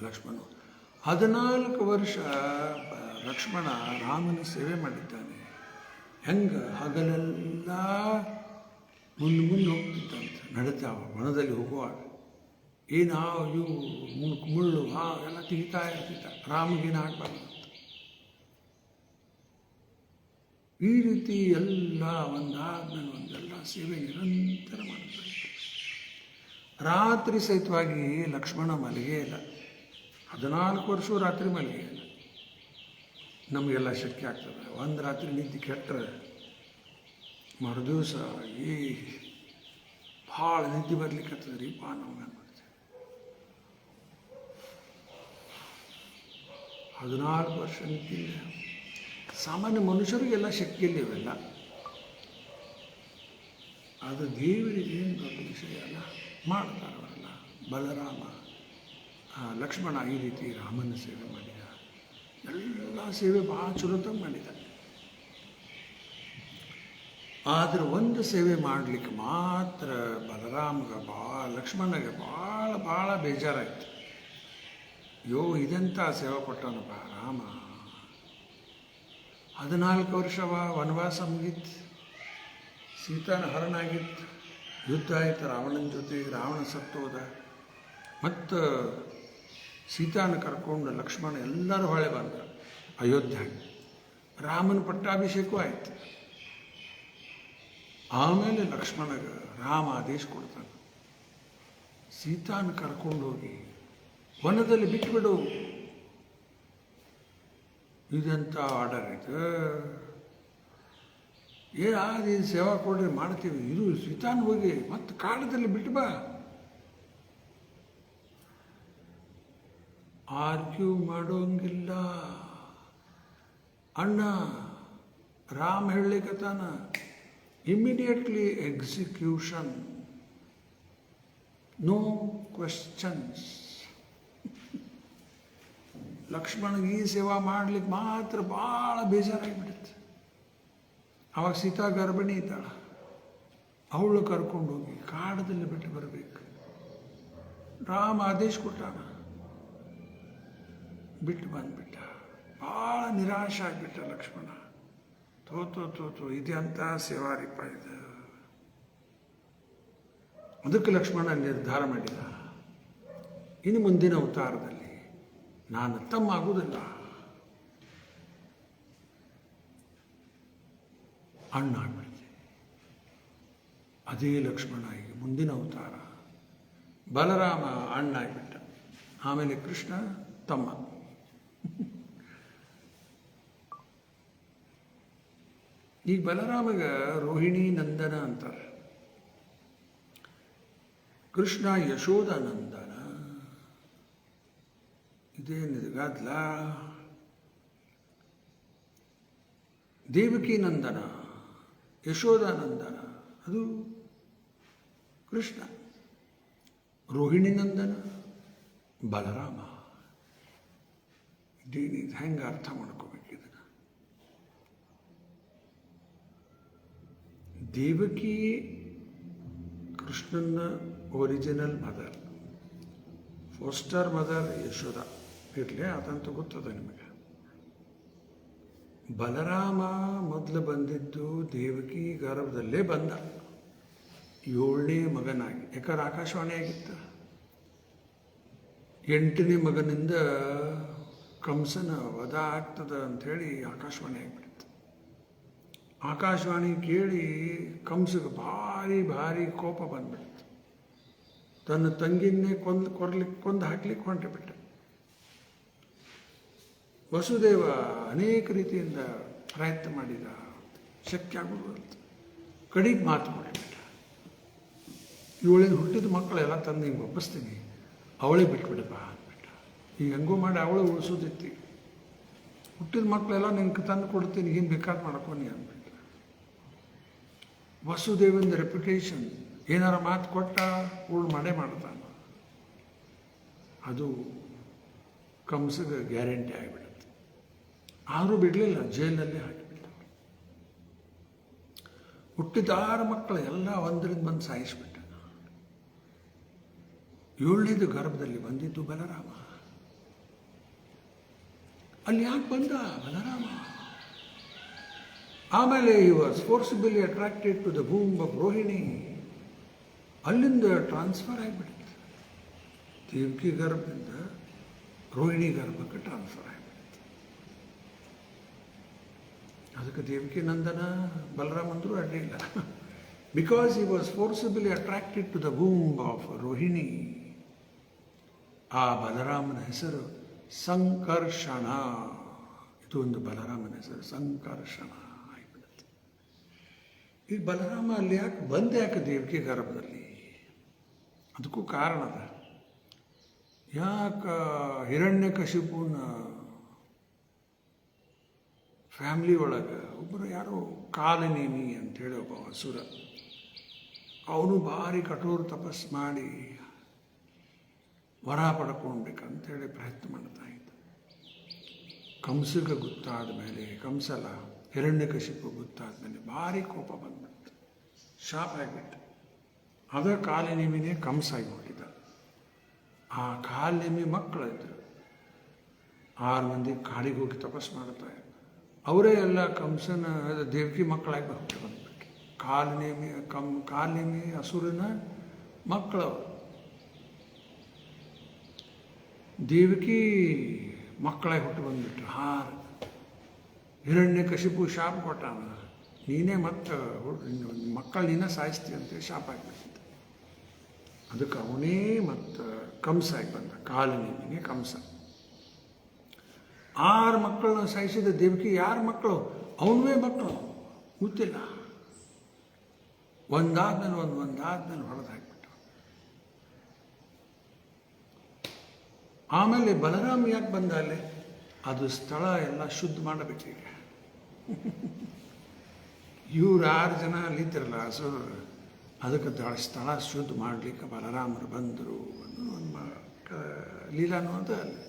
ಲಕ್ಷ್ಮಣ 14 ವರ್ಷ ಲಕ್ಷ್ಮಣ ರಾಮನ ಸೇವೆ ಮಾಡಿದ್ದಾನೆ. ಹೆಂಗೆ ಹಗಲೆಲ್ಲ ಮುಂದೆ ಹೋಗ್ತಿದ್ದಂತೆ, ನಡೀತಾವ ವನದಲ್ಲಿ ಹೋಗುವಾಗ. ಇವು ಮುಳ್ಳು ಎಲ್ಲ ತೆಗಿತಾ ಇರ್ತಿದ್ದ. ರಾಮಗೇನು ಆಗಬಾರ್ದು. ಈ ರೀತಿ ಎಲ್ಲ ಒಂದಾದ್ಮೇಲೆ ಒಂದೆಲ್ಲ ಸೇವೆ ನಿರಂತರ ಮಾಡ್ತಾ ಇದ್ದ. ರಾತ್ರಿ ಸಹಿತವಾಗಿ ಲಕ್ಷ್ಮಣ ಮಲಗೇ ಇಲ್ಲ. 14 ವರ್ಷ ರಾತ್ರಿ ಮಲಗೇ ಇಲ್ಲ. ನಮಗೆಲ್ಲ ಶಕ್ಯ ಆಗ್ತದೆ. ಒಂದು ರಾತ್ರಿ ನಿದ್ದೆ ಕೆಟ್ಟರೆ ಮರುದಿವಸ ಭಾಳ ನಿದ್ದೆ ಬರ್ಲಿಕ್ಕೆ ರೀಪ ನಮ್ಗೆ ಮಾಡ್ತೀವಿ. 14 ವರ್ಷ ನಿದ್ದಿಲ್ಲ. ಸಾಮಾನ್ಯ ಮನುಷ್ಯರಿಗೆಲ್ಲ ಶಕ್ತಿಯಲ್ಲಿ ಇವೆಲ್ಲ. ಅದು ದೇವರಿಗೆ ಏನು ದೊಡ್ಡ ವಿಷಯ ಅಲ್ಲ, ಮಾಡ್ತಾರವರಲ್ಲ. ಬಲರಾಮ ಲಕ್ಷ್ಮಣ ಈ ರೀತಿ ರಾಮನ ಸೇವೆ ಮಾಡಿದ. ಎಲ್ಲ ಸೇವೆ ಭಾಳ ಚಲೋತಾಗಿ ಮಾಡಿದ. ಆದರೆ ಒಂದು ಸೇವೆ ಮಾಡಲಿಕ್ಕೆ ಮಾತ್ರ ಬಲರಾಮಗೆ ಲಕ್ಷ್ಮಣಗೆ ಭಾಳ ಬೇಜಾರಾಯಿತು. ಇದೆಂಥ ಸೇವೆ ಕೊಟ್ಟನಪ್ಪ ರಾಮ. 14 ವರ್ಷ ವನವಾಸ ಮುಗೀತು, ಸೀತಾನ ಹರಣ ಆಗಿತ್ತು, ಯುದ್ಧ ಆಯಿತು ರಾವಣನ ಜೊತೆ, ರಾವಣ ಸತ್ತೋದ. ಮತ್ತು ಸೀತಾನ ಕರ್ಕೊಂಡು ಲಕ್ಷ್ಮಣ ಎಲ್ಲರೂ ಹೊಳೆ ಬಂದರು ಅಯೋಧ್ಯೆಗೆ. ರಾಮನ ಪಟ್ಟಾಭಿಷೇಕವೂ ಆಯಿತು. ಆಮೇಲೆ ಲಕ್ಷ್ಮಣಗೆ ರಾಮ ಆದೇಶ ಕೊಡ್ತಾನೆ, ಸೀತಾನ ಕರ್ಕೊಂಡೋಗಿ ವನದಲ್ಲಿ ಬಿಟ್ಟುಬಿಡು. ಇದಂಥ ಆರ್ಡರ್ ಇದು. ಇದು ಸೇವಾ ಕೊಡ್ರಿ ಮಾಡ್ತೀವಿ, ಇದು ಸೀತಾನ ಹೋಗಿ ಮತ್ತೆ ಕಾಡದಲ್ಲಿ ಬಿಟ್ಟು ಬಾ. ಆರ್ಗ್ಯೂ ಮಾಡೋಂಗಿಲ್ಲ. ಅಣ್ಣ ರಾಮ ಹೇಳಲಿಕ್ಕತ್ತಾನ, ಇಮ್ಮಿಡಿಯೇಟ್ಲಿ ಎಕ್ಸಿಕ್ಯೂಷನ್, ನೋ ಕ್ವೆಶ್ಚನ್ಸ್. ಲಕ್ಷ್ಮಣಗೆ ಈ ಸೇವಾ ಮಾಡ್ಲಿಕ್ಕೆ ಮಾತ್ರ ಭಾಳ ಬೇಜಾರಾಗಿಬಿಡುತ್ತೆ. ಅವಾಗ ಸೀತಾ ಗರ್ಭಿಣಿ ಇದ್ದಾಳ, ಅವಳು ಕರ್ಕೊಂಡೋಗಿ ಕಾಡದಲ್ಲಿ ಬಿಟ್ಟು ಬರಬೇಕು. ರಾಮ ಆದೇಶ ಕೊಟ್ಟಾನ, ಬಿಟ್ಟು ಬಂದ್ಬಿಟ್ಟ. ಭಾಳ ನಿರಾಶೆ ಆಗಿಬಿಟ್ಟ ಲಕ್ಷ್ಮಣ. ತೋ ಇದೆಂಥ ಸೇವಾರಿಪ್ಪ ಇದು. ಅದಕ್ಕೆ ಲಕ್ಷ್ಮಣ ನಿರ್ಧಾರ ಮಾಡಿದ, ಇನ್ನು ಮುಂದಿನ ಅವತಾರದಲ್ಲಿ ನಾನು ತಮ್ಮ ಆಗುವುದಿಲ್ಲ, ಅಣ್ಣ ಆಗ್ಬಿಡ್ತೀನಿ. ಅದೇ ಲಕ್ಷ್ಮಣ ಈಗ ಮುಂದಿನ ಅವತಾರ. ಬಲರಾಮ ಅಣ್ಣ ಆಗಿಬಿಟ್ಟ, ಆಮೇಲೆ ಕೃಷ್ಣ ತಮ್ಮ. ಈಗ ಬಲರಾಮಗ ರೋಹಿಣಿ ನಂದನ ಅಂತಾರೆ, ಕೃಷ್ಣ ಯಶೋಧ ನಂದನ. ಇದೇನಿದೆ ಗದ್ಲ. ದೇವಕಿ ನಂದನ, ಯಶೋಧಾನಂದನ ಅದು ಕೃಷ್ಣ. ರೋಹಿಣಿ ನಂದನ ಬಲರಾಮ. ಇದೇನಿದೆ, ಹೆಂಗೆ ಅರ್ಥ ಮಾಡ್ಕೋಬೇಕು ಇದನ್ನು? ದೇವಕಿ ಕೃಷ್ಣನ ಒರಿಜಿನಲ್ ಮದರ್, ಫೋಸ್ಟರ್ ಮದರ್ ಯಶೋಧ ಇರಲಿ, ಅದಂತೂ ಗೊತ್ತದ ನಿಮಗೆ. ಬಲರಾಮ ಮೊದಲು ಬಂದಿದ್ದು ದೇವಕಿ ಗರ್ಭದಲ್ಲೇ ಬಂದ, 7ನೇ ಮಗನಾಗಿ. ಯಾಕಂದ್ರೆ ಆಕಾಶವಾಣಿ ಆಗಿತ್ತು. 8ನೇ ಮಗನಿಂದ ಕಂಸನ ವಧ ಆಗ್ತದ ಅಂಥೇಳಿ ಆಕಾಶವಾಣಿ ಆಗಿಬಿಡ್ತು. ಆಕಾಶವಾಣಿ ಕೇಳಿ ಕಂಸಗೆ ಭಾರಿ ಕೋಪ ಬಂದ್ಬಿಡ್ತು. ತನ್ನ ತಂಗಿನ್ನೇ ಕೊಂದು ಹಾಕ್ಲಿಕ್ಕೆ ಹೊಂಟುಬಿಟ್ಟ. ವಸುದೇವ ಅನೇಕ ರೀತಿಯಿಂದ ಪ್ರಯತ್ನ ಮಾಡಿದ, ಶಕ್ಯ ಆಗೋದು ಅಂತ. ಕಡೆಗೆ ಮಾತು ಮಾಡಿಬಿಟ್ಟ, ಇವಳಿಂದ ಹುಟ್ಟಿದ ಮಕ್ಕಳೆಲ್ಲ ತಂದು ಹಿಂಗೆ ಒಪ್ಪಿಸ್ತೀನಿ, ಅವಳೇ ಬಿಟ್ಬಿಡಪ್ಪ ಅಂದ್ಬಿಟ್ಟ. ಈಗ ಹೆಂಗೋ ಮಾಡಿ ಅವಳೇ ಉಳಿಸೋದಿತ್ತು. ಹುಟ್ಟಿದ ಮಕ್ಕಳೆಲ್ಲ ನಿನ್ಗೆ ತಂದು ಕೊಡ್ತೀನಿ, ಏನು ಬೇಕಾದ್ ಮಾಡ್ಕೊನಿ ಅಂದ್ಬಿಟ್ಟ. ವಸುದೇವನ ರೆಪ್ಯುಟೇಷನ್, ಏನಾರ ಮಾತು ಕೊಟ್ಟ ಉಳು ಮಾಡ್ತಾನೆ. ಅದು ಕಂಸಗೆ ಗ್ಯಾರಂಟಿ ಆಗಿಬಿಡುತ್ತೆ. ಆದರೂ ಬಿಡಲಿಲ್ಲ, ಜೈಲಲ್ಲೇ ಹಾಕಿಬಿಟ್ಟ. ಹುಟ್ಟಿದ 6 ಮಕ್ಕಳು ಎಲ್ಲ ಒಂದರಿಂದ ಬಂದು ಸಾಯಿಸಿಬಿಟ್ಟ. 7ನೇದು ಗರ್ಭದಲ್ಲಿ ಬಂದಿದ್ದು ಬಲರಾಮ. ಅಲ್ಲಿ ಯಾಕೆ ಬಂದ ಬಲರಾಮ? ಆಮೇಲೆ he was forcibly attracted to the womb of Rohini. ಅಲ್ಲಿಂದ ಟ್ರಾನ್ಸ್ಫರ್ ಆಗಿಬಿಡುತ್ತೆ. ದೇವಕಿ ಗರ್ಭದಿಂದ ರೋಹಿಣಿ ಗರ್ಭಕ್ಕೆ ಟ್ರಾನ್ಸ್ಫರ್ ಆಗಿಬಿಡುತ್ತೆ. ಅದಕ್ಕೆ ದೇವಕಿ ನಂದನ ಬಲರಾಮಂದ್ರು ಅಡ್ಡಿಲ್ಲ. Because he was forcibly attracted to the womb of Rohini. ಆ ಬಲರಾಮನ ಹೆಸರು ಸಂಕರ್ಷಣ. ಇದು ಒಂದು ಬಲರಾಮನ ಹೆಸರು ಸಂಕರ್ಷಣ ಆಗಿಬಿಡುತ್ತೆ. ಈಗ ಬಲರಾಮ ಅಲ್ಲಿ ಯಾಕೆ ದೇವಕಿ ಗರ್ಭದಲ್ಲಿ? ಅದಕ್ಕೂ ಕಾರಣ ಅದ. ಯಾಕೆ ಹಿರಣ್ಯಕಶಿಪುನ ಫ್ಯಾಮ್ಲಿ ಒಳಗೆ ಒಬ್ಬರು ಯಾರೋ ಕಾಲನೇಮಿ ಅಂಥೇಳಿ ಒಬ್ಬ ಅಸುರ, ಅವನು ಭಾರಿ ಕಠೋರ ತಪಸ್ಸು ಮಾಡಿ ವರ ಪಡ್ಕೊಳ್ಬೇಕಂತೇಳಿ ಪ್ರಯತ್ನ ಮಾಡ್ತಾ ಇದ್ದ. ಕಂಸಗೆ ಗೊತ್ತಾದ ಮೇಲೆ, ಕಂಸಲ ಹಿರಣ್ಯಕಶಿಪು ಗೊತ್ತಾದ ಮೇಲೆ ಭಾರಿ ಕೋಪ ಬಂದ್ಬಿಡ್ತು, ಶಾಪ ಆಗಿಬಿಟ್ಟು. ಅದ ಕಾಲನೇಮಿನೇ ಕಂಸ ಆಗಿ ಹೋಗಿದ್ದ. ಆ ಕಾಲನೇಮಿ ಮಕ್ಕಳಿದ್ರು, 6 ಮಂದಿ ಕಾಡಿಗೆ ಹೋಗಿ ತಪಸ್ಸು ಮಾಡ್ತಾ ಇದ್ದ. ಅವರೇ ಎಲ್ಲ ಕಂಸನ ದೇವಕಿ ಮಕ್ಕಳಾಗಿ ಹುಟ್ಟಿ ಬಂದ್ಬಿಟ್ಟು. ಕಾಲನೇಮಿ ಅಸುರನ ಮಕ್ಕಳವರು. ದೇವಕಿ ಮಕ್ಕಳಾಗಿ ಹುಟ್ಟು ಬಂದ್ಬಿಟ್ರು. ಹಿರಣ್ಯಕಶಿಪು ಶಾಪ ಕೊಟ್ಟಾನ, ನೀನೇ ಮತ್ತೆ ಮಕ್ಕಳು ನೀನೇ ಸಾಯಿಸ್ತೀಯ ಅಂತೇಳಿ ಶಾಪ ಆಗಿಬಿಟ್ಟಿದ್ದ. ಅದಕ್ಕೆ ಅವನೇ ಮತ್ತು ಕಂಸ ಆಗಿ ಬಂದ, ಕಾಲನೇಮಿಗೆ ಕಂಸ. 6 ಮಕ್ಕಳನ್ನ ಸಾಯಿಸಿದ ದೇವಕಿ ಯಾರ ಮಕ್ಕಳು? ಅವನವೇ ಮಕ್ಕಳು, ಗೊತ್ತಿಲ್ಲ. ಒಂದಾದ್ಮೇಲೆ ಹೊಡೆದು ಹಾಕಿಬಿಟ್ಟು. ಆಮೇಲೆ ಬಲರಾಮ ಯಾಕೆ ಬಂದ ಅಲ್ಲಿ? ಅದು ಸ್ಥಳ ಎಲ್ಲ ಶುದ್ಧ ಮಾಡಬೇಕೀಗ. ಇವ್ರು 6 ಜನ ಅಲ್ಲಿದ್ರಲ್ಲ ಅಸುರರು, ಅದಕ್ಕೆ ಸ್ಥಳ ಶುದ್ಧ ಮಾಡಲಿಕ್ಕೆ ಬಲರಾಮರು ಬಂದರು ಅನ್ನೋ ಒಂದು ಲೀಲಾನು ಅದ ಅಲ್ಲಿ.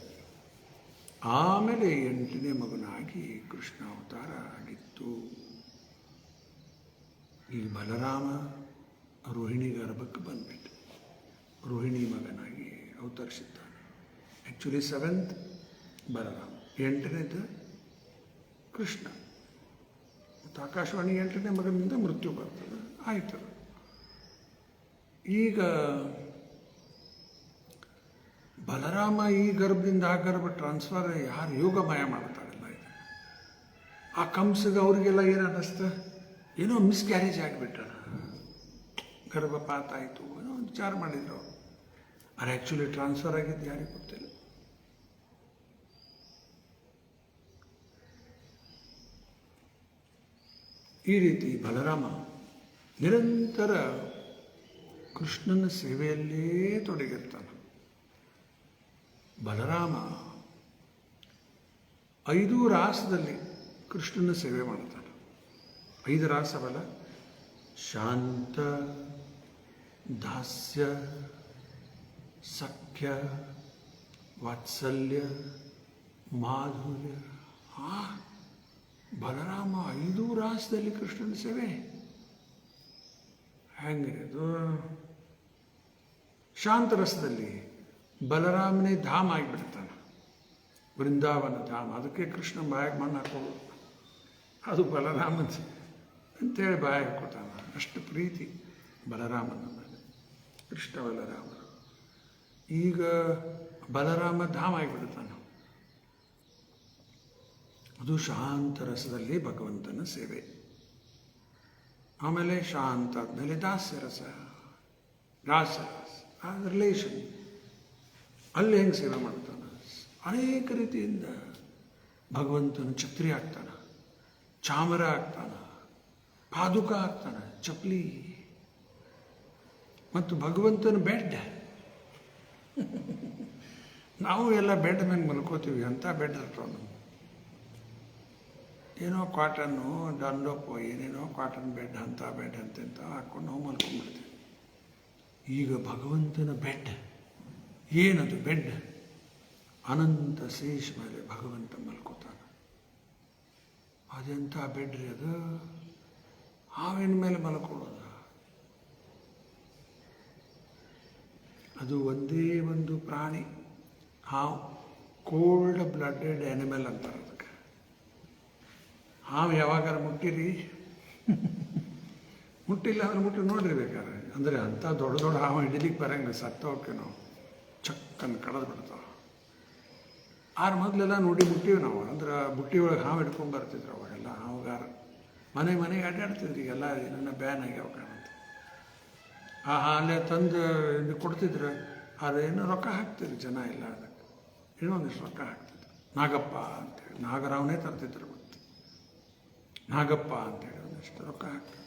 ಆಮೇಲೆ 8ನೇ ಮಗನಾಗಿ ಕೃಷ್ಣ ಅವತಾರ ಆಗಿತ್ತು. ಈ ಬಲರಾಮ ರೋಹಿಣಿ ಗರ್ಭಕ್ಕೆ ಬಂದ್ಬಿಟ್ಟು ರೋಹಿಣಿ ಮಗನಾಗಿ ಅವತರಿಸಿದ್ದಾನೆ. ಆ್ಯಕ್ಚುಲಿ 7th ಬಲರಾಮ, 8ನೇದು ಕೃಷ್ಣ. ಮತ್ತು ಆಕಾಶವಾಣಿ 8ನೇ ಮಗನಿಂದ ಮೃತ್ಯು ಬರ್ತದೆ, ಆಯಿತು. ಈಗ ಬಲರಾಮ ಈ ಗರ್ಭದಿಂದ ಆ ಗರ್ಭ ಟ್ರಾನ್ಸ್ಫರ್ ಯಾರು ಯೋಗಮಯ ಮಾಡ್ತಾರಲ್ಲ, ಇದು ಆ ಕಂಸಗೆ ಅವರಿಗೆಲ್ಲ ಏನು ಅನ್ನಿಸ್ತ, ಏನೋ ಮಿಸ್ಕ್ಯಾರೇಜ್ ಆಗಿಬಿಟ್ಟ, ಗರ್ಭಪಾತ ಆಯಿತು ಏನೋ ವಿಚಾರ ಮಾಡಿದ್ರು. ಅದು ಆ್ಯಕ್ಚುಲಿ ಟ್ರಾನ್ಸ್ಫರ್ ಆಗಿದ್ದು ಯಾರಿಗೂ ಗೊತ್ತಿಲ್ಲ. ಈ ರೀತಿ ಬಲರಾಮ ನಿರಂತರ ಕೃಷ್ಣನ ಸೇವೆಯಲ್ಲೇ ತೊಡಗಿರ್ತಾನೆ. ಬಲರಾಮ 5 ರಾಸದಲ್ಲಿ ಕೃಷ್ಣನ ಸೇವೆ ಮಾಡ್ತಾನೆ. 5 ರಾಸವಲ್ಲ, ಶಾಂತ, ದಾಸ್ಯ, ಸಖ್ಯ, ವಾತ್ಸಲ್ಯ, ಮಾಧುರ್ಯ. ಬಲರಾಮ 5 ರಾಸದಲ್ಲಿ ಕೃಷ್ಣನ ಸೇವೆ ಹೆಂಗ್ರಿ ಅದು? ಶಾಂತರಸದಲ್ಲಿ ಬಲರಾಮನೇ ಧಾಮ ಆಗಿಬಿಡ್ತಾನೆ, ವೃಂದಾವನ ಧಾಮ. ಅದಕ್ಕೆ ಕೃಷ್ಣ ಬಾಯಿಗೆ ಮಣ್ಣು ಹಾಕೋದು, ಅದು ಬಲರಾಮನ ಅಂತೇಳಿ ಬಾಯಿ ಹಾಕೋತಾನ. ಅಷ್ಟು ಪ್ರೀತಿ ಬಲರಾಮನ ಮೇಲೆ, ಕೃಷ್ಣ ಬಲರಾಮ. ಈಗ ಬಲರಾಮ ಧಾಮ ಆಗಿಬಿಡ್ತಾನೆ. ಅದು ಶಾಂತ ರಸದಲ್ಲಿ ಭಗವಂತನ ಸೇವೆ. ಆಮೇಲೆ ಶಾಂತ ಆದಮೇಲೆ ದಾಸ್ಯರಸ, ರಾಸರಸ, ಆ ರಿಲೇಷನ್. ಅಲ್ಲಿ ಹೆಂಗೆ ಸೇವೆ ಮಾಡ್ತಾನೆ? ಅನೇಕ ರೀತಿಯಿಂದ ಭಗವಂತನ ಛತ್ರಿ ಆಗ್ತಾನೆ, ಚಾಮರ ಆಗ್ತಾನೆ, ಪಾದುಕ ಆಗ್ತಾನೆ, ಚಪ್ಪಲಿ, ಮತ್ತು ಭಗವಂತನ ಬೆಡ್. ನಾವು ಎಲ್ಲ ಬೆಡ್ ಮೇಲೆ ಮಲ್ಕೋತೀವಿ, ಅಂಥ ಬೆಡ್ ಇರ್ತಾವೆ ನಾವು. ಏನೋ ಕಾಟನ್ನು, ಡನ್ಲೋಪು, ಏನೇನೋ ಕಾಟನ್ ಬೆಡ್, ಅಂಥ ಬೆಡ್ ಅಂತೆಂತ ಹಾಕ್ಕೊಂಡು ನಾವು ಮಲ್ಕೊಂಡ್ಬಿಡ್ತೀವಿ. ಈಗ ಭಗವಂತನ ಬೆಡ್ ಏನದು? ಬೆಡ್ ಅನಂತ ಶೇಷ ಮೇಲೆ ಭಗವಂತ ಮಲ್ಕೋತಾನೆ. ಅದೆಂಥ ಬೆಡ್ ರೀ ಅದು? ಹಾವಿನ ಮೇಲೆ ಮಲ್ಕೊಳ್ಳೋದು. ಅದು ಒಂದೇ ಒಂದು ಪ್ರಾಣಿ, ಹಾವು. ಕೋಲ್ಡ್ ಬ್ಲಡೆಡ್ ಆ್ಯನಿಮಲ್ ಅಂತಾರೆ ಅದಕ್ಕೆ. ಹಾವು ಯಾವಾಗಾರ ಮುಟ್ಟಿರಿ? ಮುಟ್ಟಿಲ್ಲ ಅಂದ್ರೆ ಮುಟ್ಟಿ ನೋಡ್ರಿ ಬೇಕಾದ್ರೆ. ಅಂದರೆ ಅಂಥ ದೊಡ್ಡ ದೊಡ್ಡ ಹಾವು ಹಿಡಿಲಿಕ್ಕೆ ಬರಂಗಿಲ್ಲ, ಸತ್ತೋಕೆ ನಾವು ಚಕ್ಕನ್ನು ಕಳೆದು ಬಿಡ್ತಾವೆ. ಆರು ಮೊದಲೆಲ್ಲ ನೋಡಿ ಮುಟ್ಟೀವಿ ನಾವು. ಅಂದ್ರೆ ಬುಟ್ಟಿ ಒಳಗೆ ಹಾವು ಹಿಡ್ಕೊಂಡು ಬರ್ತಿದ್ರು ಅವಾಗೆಲ್ಲ ಹಾವುಗಾರ. ಮನೆಗೆ ಅಡ್ಡಾಡ್ತಿದ್ರು. ಈಗೆಲ್ಲ ಏನನ್ನ ಬ್ಯಾನ್ ಆಗ್ಯಾವ ಕಾಣುತ್ತೆ. ಅಲ್ಲೇ ತಂದು ಇದು ಕೊಡ್ತಿದ್ರು. ಅದೇನೋ ರೊಕ್ಕ ಹಾಕ್ತಿದ್ರು ಜನ ಎಲ್ಲ. ಅದಕ್ಕೆ ಇನ್ನೊಂದಿಷ್ಟು ರೊಕ್ಕ ಹಾಕ್ತಿದ್ರು. ನಾಗಪ್ಪ ಅಂತೇಳಿ ನಾಗರಾವನೇ ತರ್ತಿದ್ರು. ಮತ್ತೆ ನಾಗಪ್ಪ ಅಂತೇಳಿ ಒಂದಿಷ್ಟು ರೊಕ್ಕ ಹಾಕ್ತಿದ್ರು.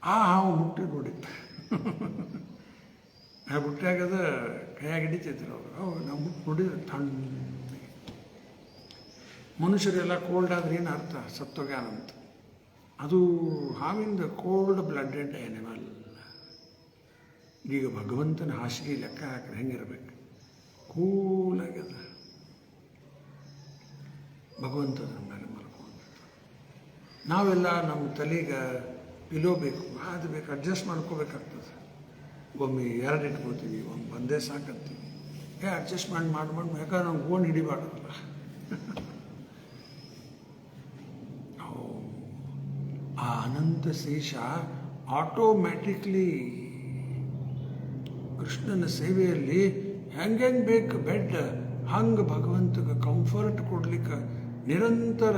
ಹಾವು ಮುಟ್ಟಿ ನೋಡಿತ್ತು. ಆ ಬುಟ್ಟಿಯಾಗದ ಕೈಯಾಗ ಹಿಡಿತಿದ್ರು ಅವರು. ನಾವು ಮುಟ್ಟು ನೋಡಿದ್ರೆ ತಣ್ಣಗೆ. ಮನುಷ್ಯರೆಲ್ಲ ಕೋಲ್ಡ್ ಆದ್ರೆ ಏನು ಅರ್ಥ? ಸತ್ತೋಗ್ಯಾನಂತ. ಅದು ಹಾವಿಂದ ಕೋಲ್ಡ್ ಬ್ಲಡೆಡ್ ಆ್ಯನಿಮಲ್. ಈಗ ಭಗವಂತನ ಹಾಸಿಗೆ ಲೆಕ್ಕ ಹಾಕಿದ್ರೆ ಹೆಂಗಿರ್ಬೇಕು? ಕೂಲಾಗ್ಯದ. ಭಗವಂತನ ಮೇಲೆ ಮಲ್ಕೊಂಡಿರ್ತಾರೆ. ನಾವೆಲ್ಲ ನಮ್ಮ ತಲೆಗೆ ಪಿಲೋ ಬೇಕು, ಅದು ಬೇಕು, ಅಡ್ಜಸ್ಟ್ ಮಾಡ್ಕೋಬೇಕಾಗ್ತದೆ. ಒಮ್ಮೆ ಎರಡು ಇಟ್ಕೋತೀವಿ, ಒಮ್ಮೆ ಒಂದೇ ಸಾಕಂತೀವಿ. ಅಡ್ಜಸ್ಟ್ಮೆಂಟ್ ಮಾಡ್ಕೊಂಡು ಯಾಕಂದ್ರೆ ನಾವು ಗೋಣ್ ಹಿಡಿಬಾರ್ದಲ್ಲ. ಆ ಅನಂತ ಶೇಷ ಆಟೋಮ್ಯಾಟಿಕ್ಲಿ ಕೃಷ್ಣನ ಸೇವೆಯಲ್ಲಿ ಹೆಂಗೆ ಬೇಕು ಬೆಡ್ ಹಂಗೆ ಭಗವಂತಗೆ ಕಂಫರ್ಟ್ ಕೊಡ್ಲಿಕ್ಕೆ ನಿರಂತರ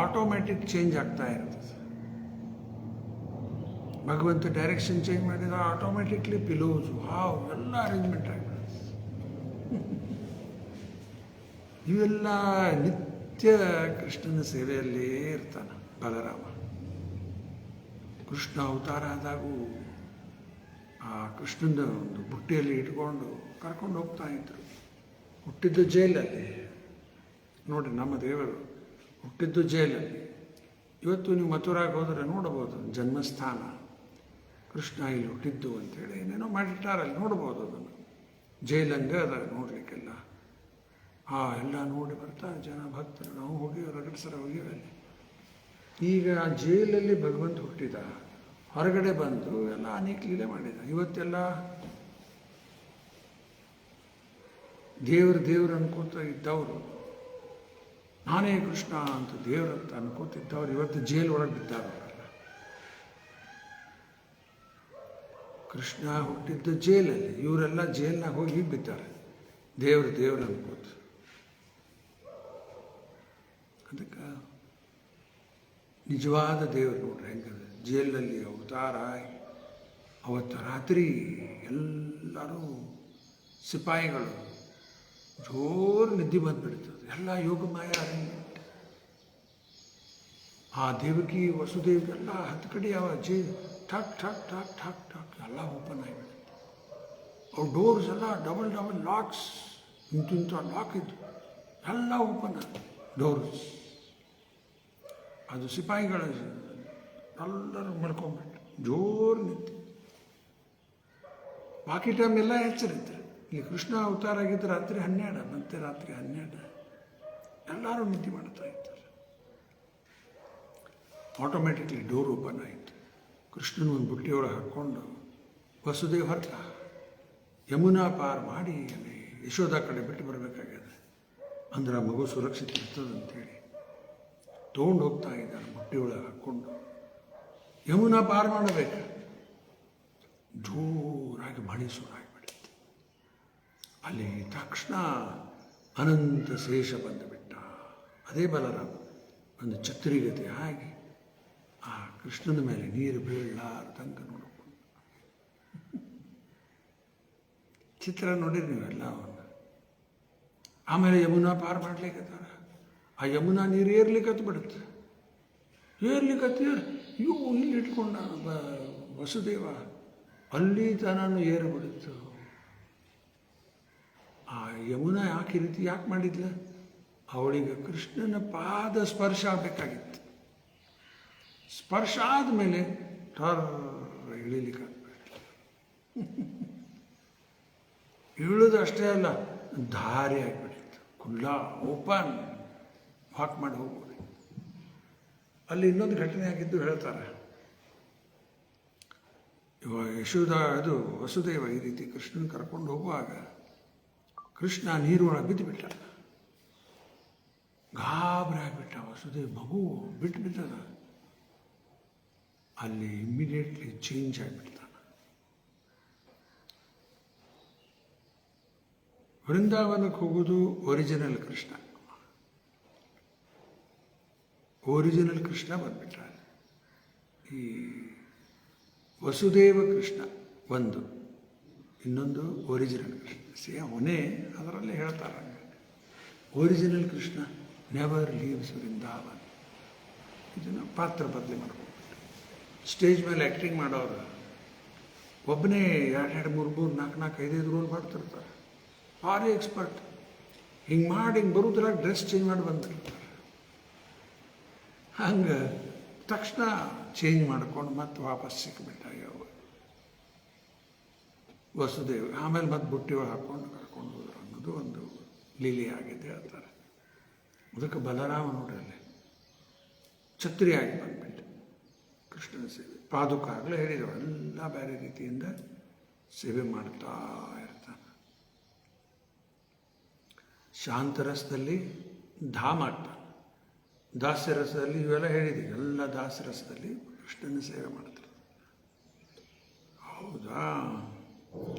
ಆಟೋಮ್ಯಾಟಿಕ್ ಚೇಂಜ್ ಆಗ್ತಾ ಇರ್ತದೆ. ಭಗವಂತ ಡೈರೆಕ್ಷನ್ ಚೇಂಜ್ ಮಾಡಿದ ಆಟೋಮ್ಯಾಟಿಕ್ಲಿ ಪಿಲೋಸು ಹಾವು ಎಲ್ಲ ಅರೇಂಜ್ಮೆಂಟ್ ಆಗಿಬಿಡುತ್ತೆ. ಇವೆಲ್ಲ ನಿತ್ಯ ಕೃಷ್ಣನ ಸೇವೆಯಲ್ಲೇ ಇರ್ತಾನೆ ಬಲರಾಮ. ಕೃಷ್ಣ ಅವತಾರ ಆದಾಗೂ ಆ ಕೃಷ್ಣನ ಒಂದು ಬುಟ್ಟಿಯಲ್ಲಿ ಇಟ್ಕೊಂಡು ಕರ್ಕೊಂಡು ಹೋಗ್ತಾ ಇದ್ರು. ಹುಟ್ಟಿದ್ದು ಜೈಲಲ್ಲಿ. ನೋಡಿ, ನಮ್ಮ ದೇವರು ಹುಟ್ಟಿದ್ದು ಜೈಲಲ್ಲಿ. ಇವತ್ತು ನೀವು ಮಥುರಾಗೆ ಹೋದರೆ ನೋಡ್ಬೋದು ಜನ್ಮಸ್ಥಾನ. ಕೃಷ್ಣ ಇಲ್ಲಿ ಹುಟ್ಟಿದ್ದು ಅಂತೇಳಿ ಏನೇನೋ ಮಾಡಿಟ್ಟಾರಲ್ಲಿ ನೋಡ್ಬೋದು. ಅದನ್ನು ಜೈಲಂಗೆ ಅದ ನೋಡಲಿಕ್ಕೆಲ್ಲ. ಎಲ್ಲ ನೋಡಿ ಬರ್ತಾರೆ ಜನ ಭಕ್ತರು. ನಾವು ಹೋಗಿ ರಗಡ ಸರ ಹೋಗಿವಲ್ಲಿ. ಈಗ ಆ ಜೈಲಲ್ಲಿ ಭಗವಂತ ಹುಟ್ಟಿದ, ಹೊರಗಡೆ ಬಂದು ಎಲ್ಲ ಅನೇಕ ಲೀಲೆ ಮಾಡಿದ. ಇವತ್ತೆಲ್ಲ ದೇವರು ಅನ್ಕೋತ ಇದ್ದವರು, ನಾನೇ ಕೃಷ್ಣ ಅಂತ ದೇವರಂತ ಅನ್ಕೋತಿದ್ದವ್ರು ಇವತ್ತು ಜೈಲ್ ಒಳಗೆ ಬಿದ್ದಾರಲ್ಲ. ಕೃಷ್ಣ ಹುಟ್ಟಿದ್ದ ಜೈಲಲ್ಲಿ, ಇವರೆಲ್ಲ ಜೈಲ್ನಾಗ ಹೋಗಿ ಬಿದ್ದಾರೆ ದೇವ್ರು ಅನ್ಕೋತ. ಅದಕ್ಕೆ ನಿಜವಾದ ದೇವರು ನೋಡ್ರಿ ಹೆಂಗದ. ಜೈಲಲ್ಲಿ ಅವತಾರ ಅವತ್ತು ರಾತ್ರಿ ಎಲ್ಲರೂ ಸಿಪಾಯಿಗಳು ಜೋರು ನಿದ್ದೆ ಬಂದುಬಿಡ್ತದೆ. ಎಲ್ಲ ಯೋಗಮಾಯ ಅರೇಂಜ್ಮೆಂಟ್. ಆ ದೇವಕಿ ವಸುದೇವಿಗೆಲ್ಲ 10 ಕಡೆ ಯಾವ ಜೈಲ್ ಠಕ್ ಠಕ್ ಠಕ್ ಠಕ್ ಠಕ್ ಎಲ್ಲ ಓಪನ್ ಆಗಿಬಿಡುತ್ತೆ. ಅವ್ರ ಡೋರ್ಸ್ ಎಲ್ಲ ಡಬಲ್ ಲಾಕ್ಸ್, ಇಂತಿಂಥ ಲಾಕ್ ಇದ್ದು ಎಲ್ಲ ಓಪನ್ ಡೋರ್ಸ್. ಅದು ಸಿಪಾಯಿಗಳು ಎಲ್ಲರೂ ಮಲ್ಕೊಂಡ್ಬಿಟ್ಟು ಜೋರು ನಿಂತು. ಬಾಕಿ ಟೈಮ್ ಎಲ್ಲ ಎಚ್ಚರಿದ್ದಾರೆ. ಇಲ್ಲಿ ಕೃಷ್ಣ ಅವತಾರ ಆಗಿದ್ದು ರಾತ್ರಿ 12, ಮತ್ತೆ ರಾತ್ರಿ 12 ಎಲ್ಲರೂ ನಿದ್ದೆ ಮಾಡ್ತಾ ಇದ್ದಾರೆ. ಆಟೋಮ್ಯಾಟಿಕ್ಲಿ ಡೋರ್ ಓಪನ್ ಆಯಿತು. ಕೃಷ್ಣನ ಒಂದು ಬುಟ್ಟಿಯೊಳಗೆ ಹಾಕ್ಕೊಂಡು ವಸುದೇವ್ ಹೊರಟ. ಯಮುನಾ ಪಾರ್ ಮಾಡಿ ಅಲ್ಲಿ ಯಶೋಧ ಕಡೆ ಬಿಟ್ಟು ಬರಬೇಕಾಗ್ಯದ. ಅಂದ್ರೆ ಆ ಮಗು ಸುರಕ್ಷಿತ ಇರ್ತದಂತೇಳಿ ತೊಗೊಂಡು ಹೋಗ್ತಾ ಇದ್ದಾನೆ ಬುಟ್ಟಿಯೊಳಗೆ ಹಾಕ್ಕೊಂಡು. ಯಮುನಾ ಪಾರ್ ಮಾಡಬೇಕು. ಜೋರಾಗಿ ಮಳೆ ಶುರುವಾಗಿಬಿಡುತ್ತೆ. ಅಲ್ಲಿ ತಕ್ಷಣ ಅನಂತ ಶೇಷ ಬಂದುಬಿಟ್ಟ. ಅದೇ ಬಲರಾಮ ಒಂದು ಛತ್ರಿಗತಿ ಆಗಿ ಆ ಕೃಷ್ಣನ ಮೇಲೆ ನೀರು ಬೀಳಲಾರ್ದಂಗೆ ನೋಡ್ಕೊಂಡು. ಚಿತ್ರ ನೋಡಿರಿ ನೀವೆಲ್ಲ ಅವನ್ನ. ಆಮೇಲೆ ಯಮುನಾ ಪಾರ್ ಮಾಡ್ಲಿಕ್ಕತ್ತಾರ. ಆ ಯಮುನಾ ನೀರು ಏರ್ಲಿಕ್ಕತ್ತು ಬಿಡುತ್ತೆ. ಇವು ಇಲ್ಲಿ ಇಟ್ಕೊಂಡ ವಸುದೇವ ಅಲ್ಲಿ ತನೂ ಏರ್ಬಿಡುತ್ತು. ಆ ಯಮುನಾ ಯಾಕೆ ಈ ರೀತಿ ಯಾಕೆ ಮಾಡಿದ್ಲ? ಅವಳಿಗೆ ಕೃಷ್ಣನ ಪಾದ ಸ್ಪರ್ಶ ಆಗಬೇಕಾಗಿತ್ತು. ಸ್ಪರ್ಶ ಆದಮೇಲೆ ಇಳಿಲಿಕ್ಕೆ ಇಳಿದು ಅಷ್ಟೇ ಅಲ್ಲ, ದಾರಿ ಆಗಿಬಿಟ್ಟಿತ್ತು. ಖುಲ್ಲಾ ಓಪನ್ ವಾಕ್ ಮಾಡಿ ಹೋಗ್ಬೋದು. ಅಲ್ಲಿ ಇನ್ನೊಂದು ಘಟನೆ ಆಗಿದ್ದು ಹೇಳ್ತಾರೆ. ಇವಾಗ ಯಶೋಧ ಅದು ವಸುದೇವ ಈ ರೀತಿ ಕೃಷ್ಣನ ಕರ್ಕೊಂಡು ಹೋಗುವಾಗ ಕೃಷ್ಣ ನೀರೊಳಗೆ ಬಿದ್ದುಬಿಟ್ಟ. ಗಾಬರಿ ಆಗಿಬಿಟ್ಟ. ವಸುದೇವ ಮಗು ಬಿಟ್ಟುಬಿಟ್ಟದ. ಅಲ್ಲಿ ಇಮ್ಮಿಡಿಯೇಟ್ಲಿ ಚೇಂಜ್ ಆಗಿಬಿಡ್ತಾನೆ. ವೃಂದಾವನಕ್ಕೆ ಹೋಗೋದು ಒರಿಜಿನಲ್ ಕೃಷ್ಣ. ಒರಿಜಿನಲ್ ಕೃಷ್ಣ ಬಂದ್ಬಿಟ್ಟ. ಈ ವಸುದೇವ ಕೃಷ್ಣ ಒಂದು, ಇನ್ನೊಂದು ಒರಿಜಿನಲ್ ಕೃಷ್ಣ. ಅವನೇ ಅದರಲ್ಲೇ ಹೇಳ್ತಾರೆ, original Krishna never leaves Vrindavan. ಇದನ್ನು ಪಾತ್ರ ಬದಲಿ ಮಾಡ್ಕೊಂಡು ಸ್ಟೇಜ್ ಮೇಲೆ ಆ್ಯಕ್ಟಿಂಗ್ ಮಾಡೋರು ಒಬ್ಬನೇ 2 3 3 4 4 5 5 ರೋಲ್ ಮಾಡ್ತಿರ್ತಾರೆ. ಭಾರಿ ಎಕ್ಸ್ಪರ್ಟ್. ಹಿಂಗೆ ಮಾಡಿ ಹಿಂಗೆ ಬರೋದ್ರಾಗ ಡ್ರೆಸ್ ಚೇಂಜ್ ಮಾಡಿ ಬಂದಿರ್ತಾರೆ. ಹಂಗೆ ತಕ್ಷಣ ಚೇಂಜ್ ಮಾಡ್ಕೊಂಡು ಮತ್ತೆ ವಾಪಸ್ ಸಿಕ್ಬಿಟ್ಟ ವಸುದೇವ್. ಆಮೇಲೆ ಮತ್ತೆ ಬುಟ್ಟಿ ಒಳಗೆ ಹಾಕ್ಕೊಂಡು ಕರ್ಕೊಂಡು ಹೋದ್ರು ಅನ್ನೋದು ಒಂದು ಲೀಲೆ ಆಗಿದೆ ಹೇಳ್ತಾರೆ. ಅದಕ್ಕೆ ಬಲರಾಮ ನೋಡ್ರಲ್ಲಿ ಛತ್ರಿಯಾಗಿ ಬಂದ್ಬಿಟ್ಟು ಕೃಷ್ಣನ ಸೇವೆ, ಪಾದುಕ ಆಗಲೇ ಹೇಳಿದವು, ಎಲ್ಲ ಬೇರೆ ರೀತಿಯಿಂದ ಸೇವೆ ಮಾಡ್ತಾ ಇರ್ತಾನೆ. ಶಾಂತರಸದಲ್ಲಿ ಧಾಮ ಆಗ್ತಾನೆ, ದಾಸ್ಯರಸದಲ್ಲಿ ಇವೆಲ್ಲ ಹೇಳಿದ್ದೀವಿ, ಎಲ್ಲ ದಾಸ್ಯರಸದಲ್ಲಿ ಕೃಷ್ಣನ ಸೇವೆ ಮಾಡ್ತಾರೆ. ಹೌದಾ?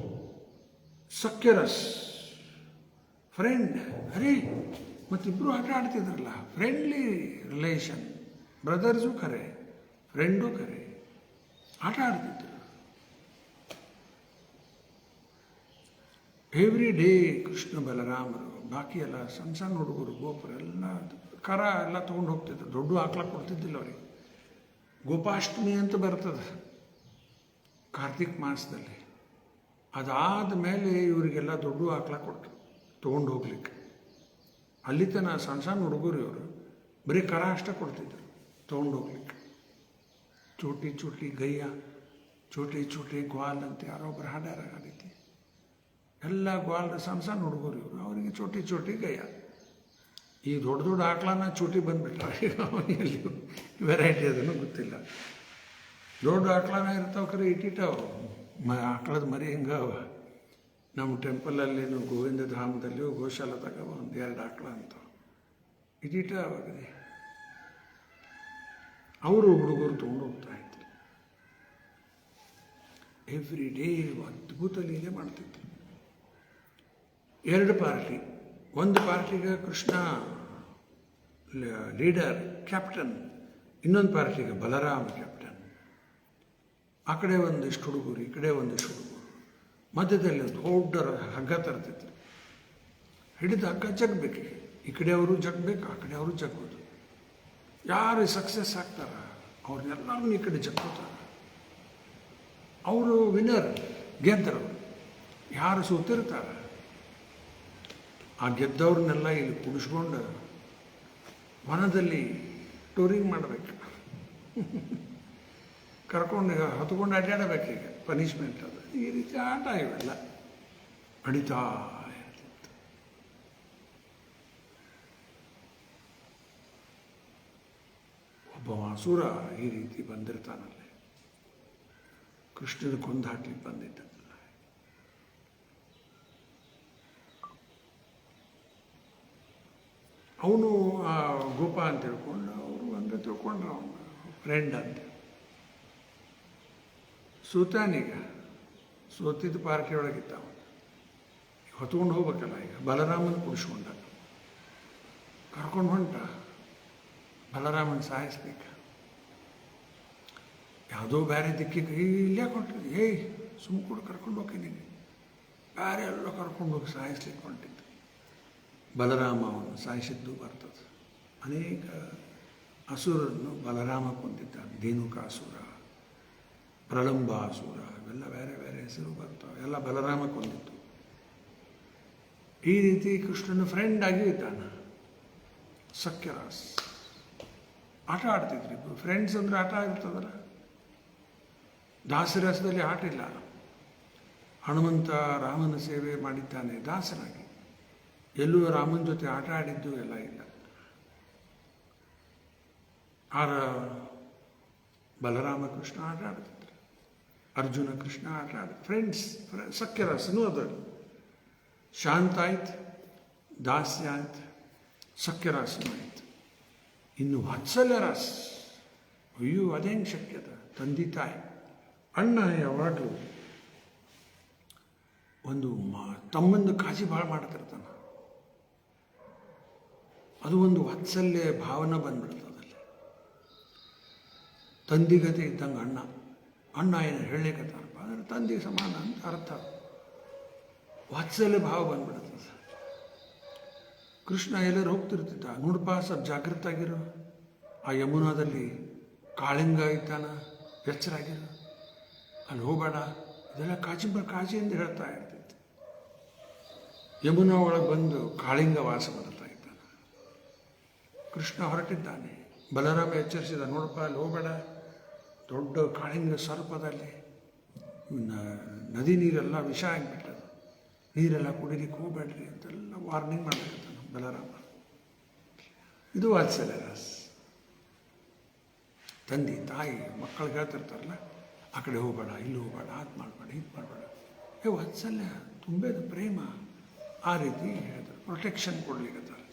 ಸಖ್ಯರಸ್ ಫ್ರೆಂಡ್, ಅರೇ ಮತ್ತಿಬ್ಬರು ಆಟ ಆಡ್ತಿದ್ರಲ್ಲ, ಫ್ರೆಂಡ್ಲಿ ರಿಲೇಷನ್, ಬ್ರದರ್ಸು ಖರೆ, ಫ್ರೆಂಡು ಖರೆ, ಆಟ ಆಡ್ತಿದ್ರು. ಎವ್ರಿ ಡೇ ಕೃಷ್ಣ ಬಲರಾಮರು, ಬಾಕಿ ಎಲ್ಲ ಸಣ್ಣ ಸಣ್ಣ ಹುಡುಗರು ಗೋಪುರ ಎಲ್ಲ ಕರ ಎಲ್ಲ ತೊಗೊಂಡು ಹೋಗ್ತಿದ್ರು. ದೊಡ್ಡ ಆಕಳ ಕೊಡ್ತಿದ್ದಿಲ್ಲ ಅವ್ರಿಗೆ. ಗೋಪಾಷ್ಟಮಿ ಅಂತ ಬರ್ತದೆ ಕಾರ್ತಿಕ್ ಮಾಸದಲ್ಲಿ. ಅದಾದ ಮೇಲೆ ಇವರಿಗೆಲ್ಲ ದೊಡ್ಡ ಆಕಳ ಕೊಟ್ಟು ತೊಗೊಂಡು ಹೋಗ್ಲಿಕ್ಕೆ. ಅಲ್ಲಿ ತನಕ ಸಣ್ಣ ಸಣ್ಣ ಹುಡುಗರು ಇವರು ಬರೀ ಕರ ಅಷ್ಟೇ ಕೊಡ್ತಿದ್ರು ತೊಗೊಂಡು ಹೋಗ್ಲಿಕ್ಕೆ. ಚೋಟಿ ಚೋಟಿ ಗಯ್ಯ, ಚೋಟಿ ಚೋಟಿ ಗ್ವಾಲ್ ಅಂತ ಯಾರೊಬ್ಬರು ಹಾಡ್ಯಾರ ಆ ರೀತಿ. ಎಲ್ಲ ಗ್ವಾಲ್ರ ಸಣ್ಣ ಸಣ್ಣ ಹುಡುಗರು ಇವರು, ಅವರಿಗೆ ಚೋಟಿ ಚೋಟಿ ಗಯ್ಯ. ಈ ದೊಡ್ಡ ದೊಡ್ಡ ಆಕಳನ ಚೋಟಿ ಬಂದುಬಿಟ್ರೆ ಅವನಿಗೆ ವೆರೈಟಿ ಅದನ್ನು ಗೊತ್ತಿಲ್ಲ. ದೊಡ್ಡ ಆಕಳನ ಇರ್ತಾವೆ ಖರೆ ಇಟ್ಟಿಟ್ಟವು, ಆಕಳದ ಮರಿ ಹಿಂಗವ. ನಮ್ಮ ಟೆಂಪಲಲ್ಲಿ ಗೋವಿಂದ ಧಾಮದಲ್ಲಿಯೂ ಗೋಶಾಲದಾಗ 1-2 ಆಕಳ ಅಂತ ಇಟ್ಟಿಟ್ಟ ಅವಾಗಿದೆ. ಅವರು ಹುಡುಗರು ತೊಗೊಂಡು ಹೋಗ್ತಾ ಇದ್ರು. ಎವ್ರಿ ಡೇ ಅದ್ಭುತ ಲೀಲೆ ಮಾಡ್ತಿದ್ರು. 2 ಪಾರ್ಟಿ, ಒಂದು ಪಾರ್ಟಿಗೆ ಕೃಷ್ಣ ಲೀಡರ್ ಕ್ಯಾಪ್ಟನ್, ಇನ್ನೊಂದು ಪಾರ್ಟಿಗೆ ಬಲರಾಮ ಕ್ಯಾಪ್ಟನ್. ಆ ಕಡೆ ಒಂದಿಷ್ಟು ಹುಡುಗರು, ಈ ಕಡೆ ಒಂದಿಷ್ಟು ಹುಡುಗರು, ಮಧ್ಯದಲ್ಲಿ ದೊಡ್ಡ ಹಗ್ಗ ತರ್ತಿದ್ರು. ಹಿಡಿದು ಹಗ್ಗ ಜಗ್ಬೇಕು, ಈ ಕಡೆ ಅವರು ಜಗ್ಬೇಕು, ಆ ಕಡೆ ಅವರು ಜಗ್ಬೋದು. ಯಾರು ಸಕ್ಸಸ್ ಆಗ್ತಾರ ಅವ್ರನ್ನೆಲ್ಲರೂ ಈ ಕಡೆ ಜಗ್ಗೋತಾರೆ. ಅವರು ವಿನ್ನರ್, ಗೆದ್ದರು. ಯಾರು ಸೋತಿರ್ತಾರೆ ಆ ಗೆದ್ದವ್ರನ್ನೆಲ್ಲ ಇಲ್ಲಿ ಕುಡಿಸ್ಕೊಂಡು ವನದಲ್ಲಿ ಟೂರಿಂಗ್ ಮಾಡಬೇಕು, ಕರ್ಕೊಂಡು ಹೊತ್ಕೊಂಡು ಅಡ್ಡಾಡಬೇಕೀಗ, ಪನಿಷ್ಮೆಂಟ್ ಅದು. ಈ ರೀತಿ ಆಟ ಇವೆಲ್ಲ ನಡೀತಾ ಇರ್ತಿತ್ತು. ಒಬ್ಬ ಅಸುರ ಈ ರೀತಿ ಬಂದಿರ್ತಾನಲ್ಲಿ, ಕೃಷ್ಣನ ಕೊಂದು ಹಾಕ್ಲಿಕ್ಕೆ ಬಂದಿದ್ದ. ಅವನು ಆ ಗೋಪ ಅಂತ ತಿಳ್ಕೊಂಡು, ಅವರು ಅಂದರೆ ತಿಳ್ಕೊಂಡ್ರು ಅವನು ಫ್ರೆಂಡ್ ಅಂತ. ಸೋತಾನೀಗ, ಸೋತಿದ್ದ ಪಾರ್ಟಿ ಒಳಗಿದ್ದ ಅವನು. ಹೊತ್ಕೊಂಡು ಹೋಗ್ಬೇಕಲ್ಲ, ಈಗ ಬಲರಾಮನ ಕುಡಿಸ್ಕೊಂಡ, ಕರ್ಕೊಂಡು ಹೊಂಟ. ಬಲರಾಮನ ಸಾಯಿಸ್ಬೇಕು. ಯಾವುದೋ ಬೇರೆ ದಿಕ್ಕಿಗೆ ಇಲ್ಲೇ ಕೊಟ್ಟಿದ್ದು, ಸುಮ್ಕೂಡು ಕರ್ಕೊಂಡು ಹೋಗ್ತೀನಿ, ಬೇರೆ ಎಲ್ಲ ಕರ್ಕೊಂಡು ಹೋಗಿ ಸಾಯಿಸ್ಲಿಕ್ಕೆ ಹೊಂಟಿದ್ದು. ಬಲರಾಮ ಅವನು ಸಾಯಿಸಿದ್ದು ಬರ್ತದೆ. ಅನೇಕ ಅಸುರನ್ನು ಬಲರಾಮ ಕೊಂದಿದ್ದ. ಧೇನುಕಾಸುರ, ಪ್ರಲಂಬಾಸುರ, ಇವೆಲ್ಲ ಬೇರೆ ಬೇರೆ ಹೆಸರು ಬರ್ತವೆ. ಎಲ್ಲ ಬಲರಾಮ ಕೊಂದಿತ್ತು. ಈ ರೀತಿ ಕೃಷ್ಣನ ಫ್ರೆಂಡ್ ಆಗಿ ಇದ್ದಾನ. ಸಖ್ಯರಾಸ್ ಆಟ ಆಡ್ತಿದ್ರು ಇಬ್ಬರು. ಫ್ರೆಂಡ್ಸ್ ಅಂದರೆ ಆಟ ಇರ್ತದಲ್ಲ. ದಾಸರಸದಲ್ಲಿ ಆಟ ಇಲ್ಲ. ಹನುಮಂತ ರಾಮನ ಸೇವೆ ಮಾಡಿದ್ದಾನೆ ದಾಸನಾಗಿ. ಎಲ್ಲೂ ರಾಮನ ಜೊತೆ ಆಟ ಆಡಿದ್ದು ಎಲ್ಲ ಇಲ್ಲ. ಬಲರಾಮ ಕೃಷ್ಣ ಆಟ ಆಡ್ತಿದ್ರು, ಅರ್ಜುನ ಕೃಷ್ಣ ಆಟ ಆಡ. ಫ್ರೆಂಡ್ಸ್, ಸಖ್ಯರಸನೂ ಅದರಲ್ಲಿ. ಶಾಂತ ಆಯ್ತು, ದಾಸ್ಯ ಆಯ್ತು, ಸಖ್ಯರಾಸನೂ ಆಯ್ತು. ಇನ್ನು ವಾತ್ಸಲ್ಯ ರಾಸ, ಅಯ್ಯೋ ಅದೇಂಗೆ ಶಕ್ಯದ? ತಂದೆ ತಾಯಿ, ಅಣ್ಣ ಯಾವಾಗಲೂ ಒಂದು ತಮ್ಮಂದು ಕಾಳಜಿ ಭಾಳ ಮಾಡ್ತಿರ್ತಾನೆ. ಅದು ಒಂದು ವಾತ್ಸಲ್ಯ ಭಾವನೆ ಬಂದ್ಬಿಡ್ತದಲ್ಲಿ. ತಂದಿಗತೆ ಇದ್ದಂಗೆ ಅಣ್ಣ ಏನು ಹೇಳಲಿಕ್ಕತ್ತಾನಪ್ಪ ಅಂದರೆ ತಂದೆಗೆ ಸಮಾನ ಅಂತ ಅರ್ಥ. ವಾತ್ಸಲ್ಯ ಭಾವ ಬಂದ್ಬಿಡ್ತದೆ. ಕೃಷ್ಣ ಎಲ್ಲರೂ ಹೋಗ್ತಿರ್ತಿದ್ದ, ನೋಡಪ್ಪ ಸ್ವಲ್ಪ ಜಾಗೃತ ಆಗಿರು, ಆ ಯಮುನಾದಲ್ಲಿ ಕಾಳಿಂಗ ಇದ್ದಾನ, ಎಚ್ಚರಾಗಿರು, ಅಲ್ಲಿ ಹೋಗಬೇಡ, ಇದೆಲ್ಲ ಕಾಜಿಯಿಂದ ಹೇಳ್ತಾ ಇರ್ತಿತ್ತು. ಯಮುನಾ ಒಳಗೆ ಬಂದು ಕಾಳಿಂಗ ವಾಸ ಮಾಡ್ತಾ ಇದ್ದಾನೆ. ಕೃಷ್ಣ ಹೊರಟಿದ್ದಾನೆ, ಬಲರಾಮ ಎಚ್ಚರಿಸಿದ, ನೋಡಪ್ಪ ಅಲ್ಲಿ ಹೋಗಬೇಡ, ದೊಡ್ಡ ಕಾಳಿಂಗ ಸರ್ಪದಲ್ಲಿ ನದಿ ನೀರೆಲ್ಲ ವಿಷ ಆಗಿಬಿಟ್ಟದು, ನೀರೆಲ್ಲ ಕುಡಿಲಿಕ್ಕೆ ಹೋಗ್ಬೇಡ್ರಿ ಅಂತೆಲ್ಲ ವಾರ್ನಿಂಗ್ ಮಾಡಬೇಕಂತ ಬಲರಾಮ. ಇದು ವಾತ್ಸಲ್ಯ ರಾಸ್. ತಂದೆ ತಾಯಿ ಮಕ್ಕಳಿಗೆ ಹೇಳ್ತಿರ್ತಾರಲ್ಲ, ಆ ಕಡೆ ಹೋಗಬೇಡ, ಇಲ್ಲಿ ಹೋಗಬೇಡ, ಅದು ಮಾಡಬೇಡ, ಇದು ಮಾಡಬೇಡ. ವಾತ್ಸಲ್ಯ ತುಂಬೇದ ಪ್ರೇಮ. ಆ ರೀತಿ ಹೇಳ್ತಾರೆ, ಪ್ರೊಟೆಕ್ಷನ್ ಕೊಡ್ಲಿಕ್ಕತ್ತಾರೆ.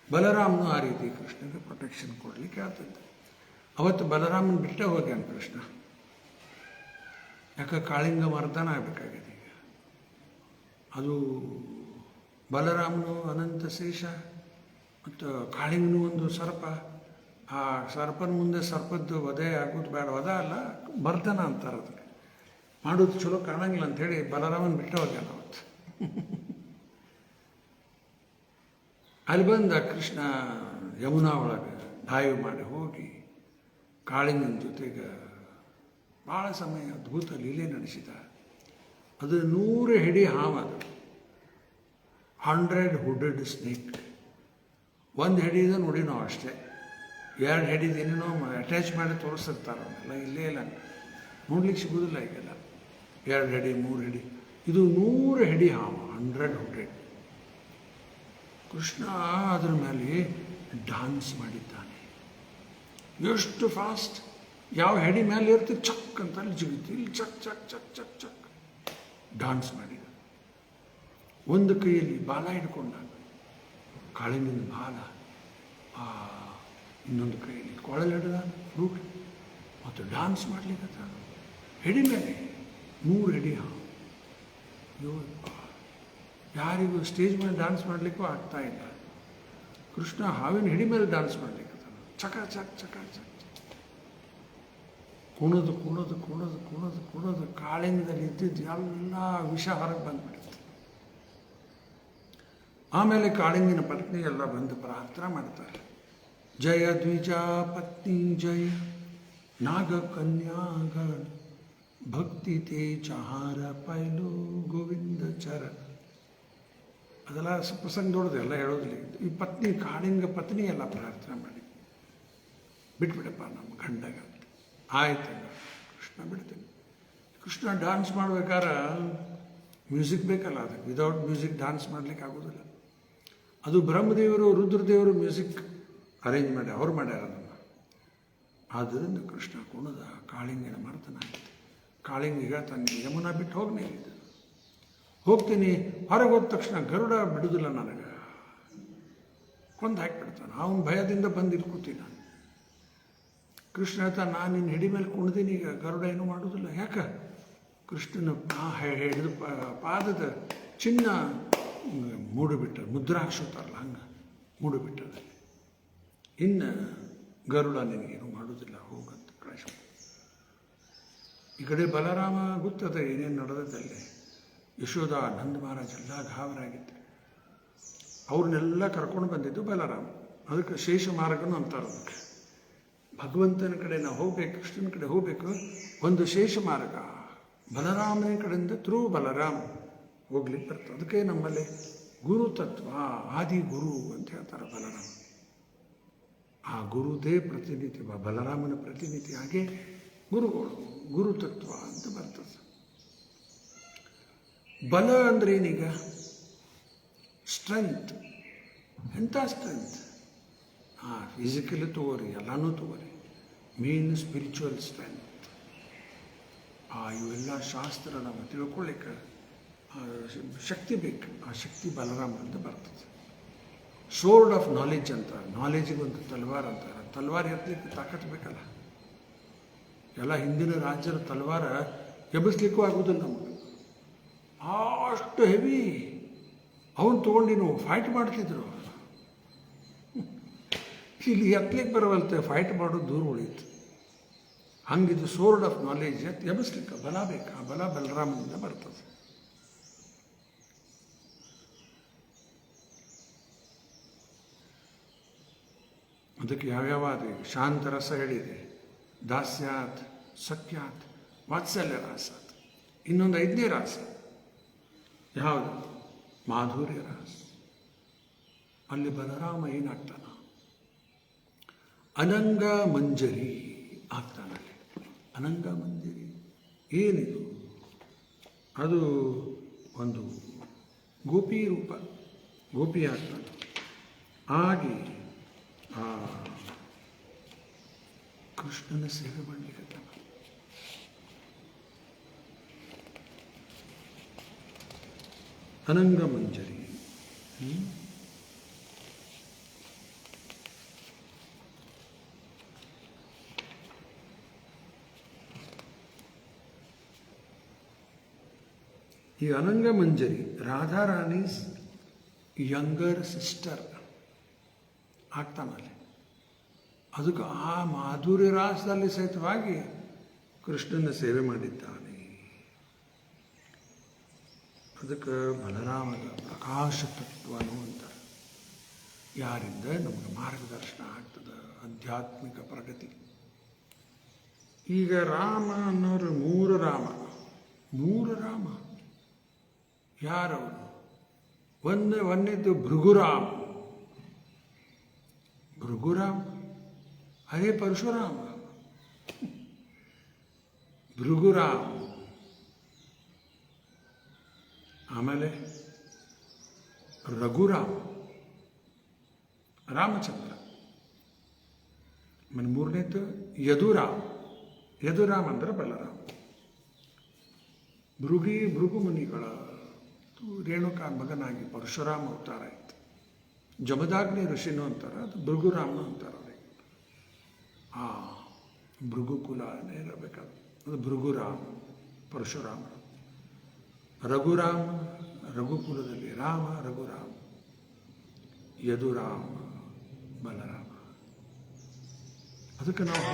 ಬಲರಾಮನು ಆ ರೀತಿ ಕೃಷ್ಣಗೆ ಪ್ರೊಟೆಕ್ಷನ್ ಕೊಡ್ಲಿಕ್ಕೆ ಹೇಳ್ತಿದ್ದ. ಅವತ್ತು ಬಲರಾಮನ ಬಿಟ್ಟೇ ಹೋಗ್ಯಾನ ಕೃಷ್ಣ. ಯಾಕೆ ಕಾಳಿಂಗ ಮರ್ದನ ಆಗಬೇಕಾಗಿದೆ ಈಗ. ಅದು ಬಲರಾಮನು ಅನಂತ ಶೇಷ ಮತ್ತು ಕಾಳಿಂಗನು ಒಂದು ಸರ್ಪ. ಆ ಸರ್ಪನ ಮುಂದೆ ಸರ್ಪದ್ದು ವಧೆ ಆಗೋದು ಬೇಡ, ವಧ ಅಲ್ಲ ಮರ್ದನ ಅಂತಾರೆ ಅದಕ್ಕೆ. ಮಾಡೋದು ಚಲೋ ಕಾಣಂಗಿಲ್ಲ ಅಂಥೇಳಿ ಬಲರಾಮನ ಬಿಟ್ಟೇ ಹೋಗ್ಯಾನ ಅವತ್ತು. ಅಲ್ಲಿ ಬಂದ ಕೃಷ್ಣ ಯಮುನಾ ಒಳಗೆ ಡೈವ್ ಮಾಡಿ ಹೋಗಿ ಕಾಳಿಂಗನ ಜೊತೆಗೆ ಭಾಳ ಸಮಯ ಅದ್ಭುತ ಲೀಲೆ ನಡೆಸಿದ. ಅದು 100 ಹೆಡಿ ಹಾವು, ಅದು 100 ಹುಡೆಡ್ ಸ್ನೇಕ್. ಒಂದು ಹೆಡಿದ ನೋಡಿ ನಾವು ಅಷ್ಟೇ, 2 ಹೆಡಿದ ಏನೇನೋ ಅಟ್ಯಾಚ್ ಮಾಡಿ ತೋರಿಸಿರ್ತಾರೆ ಅವನ್ನೆಲ್ಲ. ಇಲ್ಲೇ ಇಲ್ಲ, ನೋಡ್ಲಿಕ್ಕೆ ಸಿಗೋದಿಲ್ಲ ಈಗೆಲ್ಲ. 2 ಹೆಡಿ 3 ಹೆಡಿ, ಇದು 100 ಹೆಡಿ ಹಾವು, 100 ಹುಡೆಡ್. ಕೃಷ್ಣ ಅದರ ಮೇಲೆ ಡಾನ್ಸ್ ಮಾಡಿದ್ದಾನೆ. ಎಷ್ಟು ಫಾಸ್ಟ್! ಯಾವ ಹೆಡಿ ಮೇಲೆ ಇರ್ತೀವಿ ಚಕ್ ಅಂತ ಅಲ್ಲಿ ಜಿಗಿತು, ಇಲ್ಲಿ ಚಕ್ ಚಕ್ ಚಕ್ ಚಕ್ ಚಕ್ ಡಾನ್ಸ್ ಮಾಡಿದ. ಒಂದು ಕೈಯಲ್ಲಿ ಬಾಲ ಹಿಡ್ಕೊಂಡ, ಕಾಳಿಂಗನ ಬಾಲ, ಇನ್ನೊಂದು ಕೈಯಲ್ಲಿ ಕೊಳಲು ಹಿಡಿದ ಫ್ರೂಟ್, ಮತ್ತು ಡಾನ್ಸ್ ಮಾಡ್ಲಿಕ್ಕೆ ಹೆಡಿ ಮೇಲೆ 100 ಹೆಡಿ ಹಾವು. ಯಾರಿಗೂ ಸ್ಟೇಜ್ ಮೇಲೆ ಡಾನ್ಸ್ ಮಾಡಲಿಕ್ಕೂ ಆಗ್ತಾ ಇಲ್ಲ. ಕೃಷ್ಣ ಹಾವಿನ ಹೆಡಿ ಮೇಲೆ ಡಾನ್ಸ್ ಮಾಡ್ಲಿಕ್ಕೆ ಚಕ ಚಕ್ ಚಕ ಚಕ್ ಕುಣದು ಕುಣದು ಕುಣದು ಕುಣದು ಕುಣದು ಕಾಳಿಂಗದಲ್ಲಿ ಇದ್ದಿದ್ದು ಎಲ್ಲ ವಿಷ ಹೊರಗೆ ಬಂದ್ಬಿಡುತ್ತೆ. ಆಮೇಲೆ ಕಾಳಿಂಗಿನ ಪತ್ನಿ ಎಲ್ಲ ಬಂದು ಪ್ರಾರ್ಥನೆ ಮಾಡ್ತಾರೆ. ಜಯ ದ್ವಿಜ ಪತ್ನಿ ಜಯ ನಾಗ ಕನ್ಯಾಗ ಭಕ್ತಿ ತೇ ಚಹಾರ ಪೈಲು ಗೋವಿಂದ ಚರ. ಅದೆಲ್ಲ ಪ್ರಸಂಗ ದೊಡ್ಡದು, ಎಲ್ಲ ಹೇಳೋದಿಲ್ಲ. ಈ ಪತ್ನಿ ಕಾಳಿಂಗ ಪತ್ನಿ ಎಲ್ಲ ಪ್ರಾರ್ಥನೆ ಮಾಡಿ, ಬಿಟ್ಬಿಡಪ್ಪ ನಮ್ಮ ಗಂಡಗ. ಆಯ್ತು ಕೃಷ್ಣ ಬಿಡ್ತೀನಿ. ಕೃಷ್ಣ ಡ್ಯಾನ್ಸ್ ಮಾಡ್ಬೇಕಾದ್ರೆ ಮ್ಯೂಸಿಕ್ ಬೇಕಲ್ಲ, ಅದಕ್ಕೆ ವಿದೌಟ್ ಮ್ಯೂಸಿಕ್ ಡ್ಯಾನ್ಸ್ ಮಾಡ್ಲಿಕ್ಕೆ ಆಗೋದಿಲ್ಲ. ಅದು ಬ್ರಹ್ಮದೇವರು ರುದ್ರದೇವರು ಮ್ಯೂಸಿಕ್ ಅರೇಂಜ್ ಮಾಡಿ ಅವ್ರು ಮಾಡ್ಯಾರ ಅದನ್ನು. ಆದ್ದರಿಂದ ಕೃಷ್ಣ ಕುಣದ ಕಾಳಿಂಗಿನ ಮರ್ತನ ಆಯ್ತು. ಕಾಳಿಂಗ ಹೇಳ್ತಾನೆ, ಯಮುನಾ ಬಿಟ್ಟು ಹೋಗಿ ನೀಡಿದ್ದು ಹೋಗ್ತೀನಿ. ಹೊರಗೆ ಹೋದ ತಕ್ಷಣ ಗರುಡ ಬಿಡುವುದಿಲ್ಲ, ನನಗೆ ಕೊಂದು ಹಾಕಿಬಿಡ್ತಾನೆ. ಅವನ ಭಯದಿಂದ ಬಂದು ಕೂತೀನಿ ನಾನು. ಕೃಷ್ಣ ಹೇಳ್ತಾನೆ, ನಾನು ನಿನ್ನ ಹಿಡಿ ಮೇಲೆ ಕುಣಿದೀನಿ, ಈಗ ಗರುಡ ಏನೂ ಮಾಡೋದಿಲ್ಲ. ಯಾಕೆ? ಕೃಷ್ಣನ ಹಿಡಿದು ಪಾದದ ಚಿನ್ನ ಮೂಡಿಬಿಟ್ಟ, ಮುದ್ರಾಕ್ಷತಾರಲ್ಲ ಹಂಗೆ ಮೂಡಿಬಿಟ್ಟದಲ್ಲಿ. ಇನ್ನು ಗರುಡ ನಿನಗೇನು ಮಾಡೋದಿಲ್ಲ, ಹೋಗಂತ ಕಳಿಸ. ಈ ಕಡೆ ಬಲರಾಮ ಗೊತ್ತದ ಏನೇನು ನಡೆದದಲ್ಲಿ. ಯಶೋಧ ನಂದ ಮಹಾರಾಜ್ ಎಲ್ಲ ಗಾಬರಾಗಿದ್ದರು. ಅವ್ರನ್ನೆಲ್ಲ ಕರ್ಕೊಂಡು ಬಂದಿದ್ದು ಬಲರಾಮ. ಅದಕ್ಕೆ ಶೇಷ ಮಾರ್ಗನೂ ಅಂತಾರೆ. ಅದಕ್ಕೆ ಭಗವಂತನ ಕಡೆ ನಾವು ಹೋಗ್ಬೇಕು, ಕೃಷ್ಣನ ಕಡೆ ಹೋಗಬೇಕು, ಒಂದು ಶೇಷ ಮಾರ್ಗ ಬಲರಾಮನ ಕಡೆಯಿಂದ ಥ್ರೂ ಬಲರಾಮ್ ಹೋಗ್ಲಿಕ್ಕೆ ಬರ್ತದೆ. ಅದಕ್ಕೆ ನಮ್ಮಲ್ಲಿ ಗುರು ತತ್ವ, ಆದಿ ಗುರು ಅಂತ ಹೇಳ್ತಾರೆ ಬಲರಾಮ. ಆ ಗುರುದೇ ಪ್ರತಿನಿಧಿ, ಬಲರಾಮನ ಪ್ರತಿನಿಧಿ. ಹಾಗೆ ಗುರುಗಳು, ಗುರು ತತ್ವ ಅಂತ ಬರ್ತದೆ. ಬಲ ಅಂದ್ರೆ ಏನೀಗ? ಸ್ಟ್ರೆಂತ್. ಎಂಥ ಸ್ಟ್ರೆಂತ್? ಫಿಸಿಕಲಿ ತಗೋರಿ, ಎಲ್ಲನೂ ತಗೋರಿ, ಮೇನ್ ಸ್ಪಿರಿಚುವಲ್ ಸ್ಟ್ರೆಂತ್. ಇವೆಲ್ಲ ಶಾಸ್ತ್ರ ನಾವು ತಿಳ್ಕೊಳ್ಳಿಕ್ಕೆ ಶಕ್ತಿ ಬೇಕು. ಆ ಶಕ್ತಿ ಬಲರಾಮ ಅಂತ ಬರ್ತದೆ. ಸೋರ್ಡ್ ಆಫ್ ನಾಲೆಜ್ ಅಂತ, ನಾಲೆಜಿಗೊಂದು ತಲ್ವಾರ್ ಅಂತಾರೆ. ತಲ್ವಾರ್ ಎತ್ತಲಿಕ್ಕೆ ತಾಕತ್ತು ಬೇಕಲ್ಲ. ಎಲ್ಲ ಹಿಂದಿನ ರಾಜ್ಯರ ತಲ್ವಾರ ಎಬ್ಬಿಸ್ಲಿಕ್ಕೂ ಆಗೋದಿಲ್ಲ ನಮಗೆ, ಅಷ್ಟು ಹೆವಿ. ಅವನು ತೊಗೊಂಡು ನೀನು ಫೈಟ್ ಮಾಡ್ತಿದ್ರು. ಇಲ್ಲಿ ಎತ್ತಲಿಕ್ಕೆ ಬರವಲ್ತೆ, ಫೈಟ್ ಮಾಡೋದು ದೂರ ಉಳಿಯಿತು. ಹಂಗಿದು ಸೋರ್ಡ್ ಆಫ್ ನಾಲೆಜ್ ಎಬ್ಬಿಸ್ಲಿಕ್ಕೆ ಬಲ ಬೇಕು. ಆ ಬಲ ಬಲರಾಮನಿಂದ ಬರ್ತದೆ. ಅದಕ್ಕೆ ಯಾವ್ಯಾವ ಶಾಂತರಸ ಹೇಳಿದೆ, ದಾಸ್ಯಾತ್, ಸಖ್ಯಾತ್, ವಾತ್ಸಲ್ಯ ರಾಸಾತ್. ಇನ್ನೊಂದು 5ನೇ ರಾಸ ಯಾವುದು? ಮಾಧುರ್ಯ ರಾಸ. ಅಲ್ಲಿ ಬಲರಾಮ ಏನಾಗ್ತಾನ? ಅನಂಗ ಮಂಜರಿ ಆಗ್ತಾನಲ್ಲಿ. ಅನಂಗ ಮಂಜರಿ ಏನಿದು? ಅದು ಒಂದು ಗೋಪಿ ರೂಪ, ಗೋಪಿ ಆಗ್ತಾನೆ. ಆಗಿ ಆ ಕೃಷ್ಣನ ಸೇವೆ ಮಾಡಲಿಕ್ಕೆ ಅನಂಗ ಮಂಜರಿ. ಈ ಅನಂಗ ಮಂಜರಿ ರಾಧಾರಾಣೀಸ್ ಯಂಗರ್ ಸಿಸ್ಟರ್ ಆಗ್ತಾನಲ್ಲಿ. ಅದಕ್ಕೆ ಆ ಮಾಧುರ್ಯ ರಾಸದಲ್ಲಿ ಸಹಿತವಾಗಿ ಕೃಷ್ಣನ ಸೇವೆ ಮಾಡಿದ್ದಾನೆ. ಅದಕ್ಕೆ ಬಲರಾಮನ ಪ್ರಕಾಶ ತತ್ವ ಅನ್ನುವಂತಾರೆ. ಯಾರಿಂದ ನಮಗೆ ಮಾರ್ಗದರ್ಶನ ಆಗ್ತದೆ, ಆಧ್ಯಾತ್ಮಿಕ ಪ್ರಗತಿ. ಈಗ ರಾಮ ಅನ್ನೋರು 3 ರಾಮ. 3 ರಾಮ ಯಾರವರು? ಒಂದನೇದ್ದು ಭೃಗುರಾಮ್. ಭೃಗುರಾಮ್ ಹರೇ ಪರಶುರಾಮ. ಭೃಗುರಾಮ್. ಆಮೇಲೆ ರಘುರಾಮ್, ರಾಮಚಂದ್ರ. ಆಮೇಲೆ 3ನೇದ್ದು ಯದುರಾಮ್. ಯದುರಾಮ್ ಅಂದ್ರೆ ಬಲರಾಮ್. ಭೃಗು ಮುನಿಗಳ ರೇಣುಕಾ ಮಗನಾಗಿ ಪರಶುರಾಮ ಅವತಾರ ಆಯಿತು. ಜಮದಾಗ್ನಿ ಋಷಿನೂ ಅಂತಾರೆ, ಅದು ಭೃಗುರಾಮನು ಅಂತಾರೆ ಅವರಿಗೆ. ಆ ಭೃಗುಕುಲನೇ ಇರಬೇಕಾದ್ರೆ ಅದು ಭೃಗುರಾಮ, ಪರಶುರಾಮ. ರಘುರಾಮ, ರಘುಕುಲದಲ್ಲಿ ರಾಮ, ರಘುರಾಮ. ಯದುರಾಮ, ಬಲರಾಮ. ಅದಕ್ಕೆ ನಾವು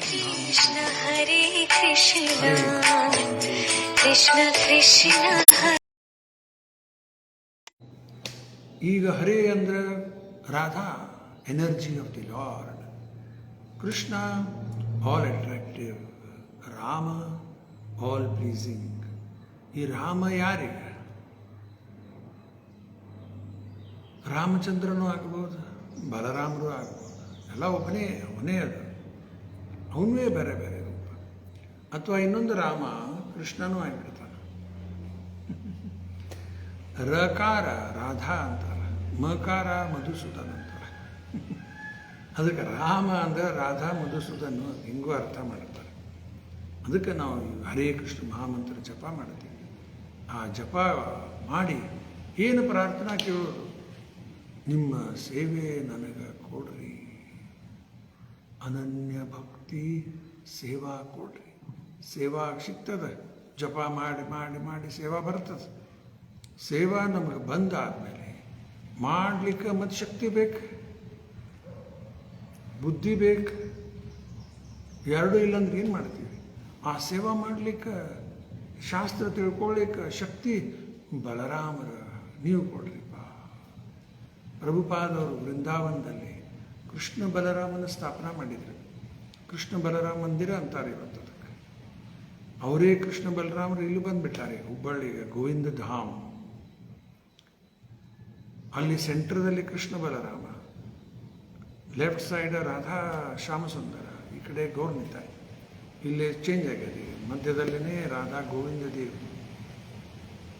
ಕೃಷ್ಣ ಹರೇ ಕೃಷ್ಣ ಕೃಷ್ಣ ಕೃಷ್ಣ. ಈಗ ಹರೇ ಅಂದ್ರೆ Radha, energy of the lord. Krishna all attractive, Rama all pleasing. ಈ ರಾಮ ಯಾರಿಗೆ? ರಾಮಚಂದ್ರನೂ ಆಗ್ಬೋದು, ಬಲರಾಮರು ಆಗ್ಬೋದು. ಎಲ್ಲ ಅವನೇ ಅದು. ಅವನೇ ಬೇರೆ ಬೇರೆ ರೂಪ. ಅಥವಾ ಇನ್ನೊಂದು ರಾಮ ಕೃಷ್ಣನೂ ಆಗಿಬಿಡ್ತಾನೆ. ರಕಾರ ರಾಧಾ ಅಂತಾರೆ, ಮಕಾರ ಮಧುಸೂದನ್ ಅಂತಾರೆ. ಅದಕ್ಕೆ ರಾಮ ಅಂದರೆ ರಾಧಾ ಮಧುಸೂದನ್ ಹಿಂಗೂ ಅರ್ಥ ಮಾಡ್ತಾರೆ. ಅದಕ್ಕೆ ನಾವು ಹರೇ ಕೃಷ್ಣ ಮಹಾಮಂತ್ರ ಜಪ ಮಾಡ್ತೀವಿ. ಆ ಜಪ ಮಾಡಿ ಏನು ಪ್ರಾರ್ಥನಾ ಕೇಳೋದು? ನಿಮ್ಮ ಸೇವೆ ನನಗೆ ಕೊಡ್ರಿ, ಅನನ್ಯ ಭಕ್ತಿ ಸೇವಾ ಕೊಡ್ರಿ. ಸೇವಾ ಸಿಗ್ತದೆ, ಜಪ ಮಾಡಿ ಮಾಡಿ ಮಾಡಿ ಸೇವಾ ಬರ್ತದೆ. ಸೇವಾ ನಮಗೆ ಬಂದಾದಮೇಲೆ ಮಾಡಲಿಕ್ಕೆ ಮತ್ತು ಶಕ್ತಿ ಬೇಕು, ಬುದ್ಧಿ ಬೇಕು. ಎರಡೂ ಇಲ್ಲಂದ್ರೆ ಏನು ಮಾಡ್ತೀವಿ? ಆ ಸೇವಾ ಮಾಡಲಿಕ್ಕೆ, ಶಾಸ್ತ್ರ ತಿಳ್ಕೊಳ್ಳಿಕ್ಕೆ ಶಕ್ತಿ ಬಲರಾಮರ ನೀವು ಕೊಡ್ರಿಪ್ಪ. ಪ್ರಭುಪಾದವರು ವೃಂದಾವನದಲ್ಲಿ ಕೃಷ್ಣ ಬಲರಾಮನ ಸ್ಥಾಪನಾ ಮಾಡಿದರು. ಕೃಷ್ಣ ಬಲರಾಮ ಮಂದಿರ ಅಂತಾರೆ ಇವತ್ತು. ಅದಕ್ಕೆ ಅವರೇ ಕೃಷ್ಣ ಬಲರಾಮರು ಇಲ್ಲಿ ಬಂದುಬಿಟ್ಟಾರೆ ಹುಬ್ಬಳ್ಳಿಗೆ, ಗೋವಿಂದ ಧಾಮ್. ಅಲ್ಲಿ ಸೆಂಟ್ರದಲ್ಲಿ ಕೃಷ್ಣ ಬಲರಾಮ, ಲೆಫ್ಟ್ ಸೈಡ್ ರಾಧಾ ಶ್ಯಾಮಸುಂದರ, ಈ ಕಡೆ ಗೌರ್ನಿತಾಯಿ. ಇಲ್ಲಿ ಚೇಂಜ್ ಆಗಿದೆ, ಮಧ್ಯದಲ್ಲೇ ರಾಧಾ ಗೋವಿಂದ ದೇವಿ,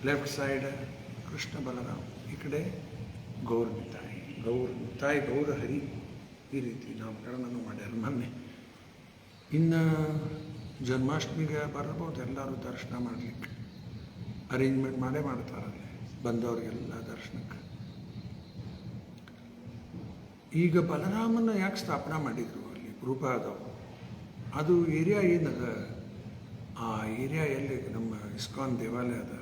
ಲೆಫ್ಟ್ ಸೈಡ್ ಕೃಷ್ಣ ಬಲರಾಮ್, ಈ ಕಡೆ ಗೌರ್ನಿತಾಯಿ. ಗೌರಹರಿ, ಈ ರೀತಿ ನಾಮಕರಣನೂ ಮಾಡ್ಯಾರ ಮೊನ್ನೆ. ಇನ್ನು ಜನ್ಮಾಷ್ಟಮಿಗೆ ಬರ್ಬೋದು ಎಲ್ಲರೂ ದರ್ಶನ ಮಾಡಲಿಕ್ಕೆ. ಅರೇಂಜ್ಮೆಂಟ್ ಮಾಡೇ ಮಾಡ್ತಾರಲ್ಲಿ ಬಂದವರಿಗೆಲ್ಲ ದರ್ಶನಕ್ಕೆ. ಈಗ ಬಲರಾಮನ ಯಾಕೆ ಸ್ಥಾಪನಾ ಮಾಡಿದರು ಅಲ್ಲಿ ರೂಪಾದವು? ಅದು ಏರಿಯಾ ಏನದ? ಆ ಏರಿಯಾ ಎಲ್ಲಿ ನಮ್ಮ ಇಸ್ಕಾನ್ ದೇವಾಲಯ ಅದ,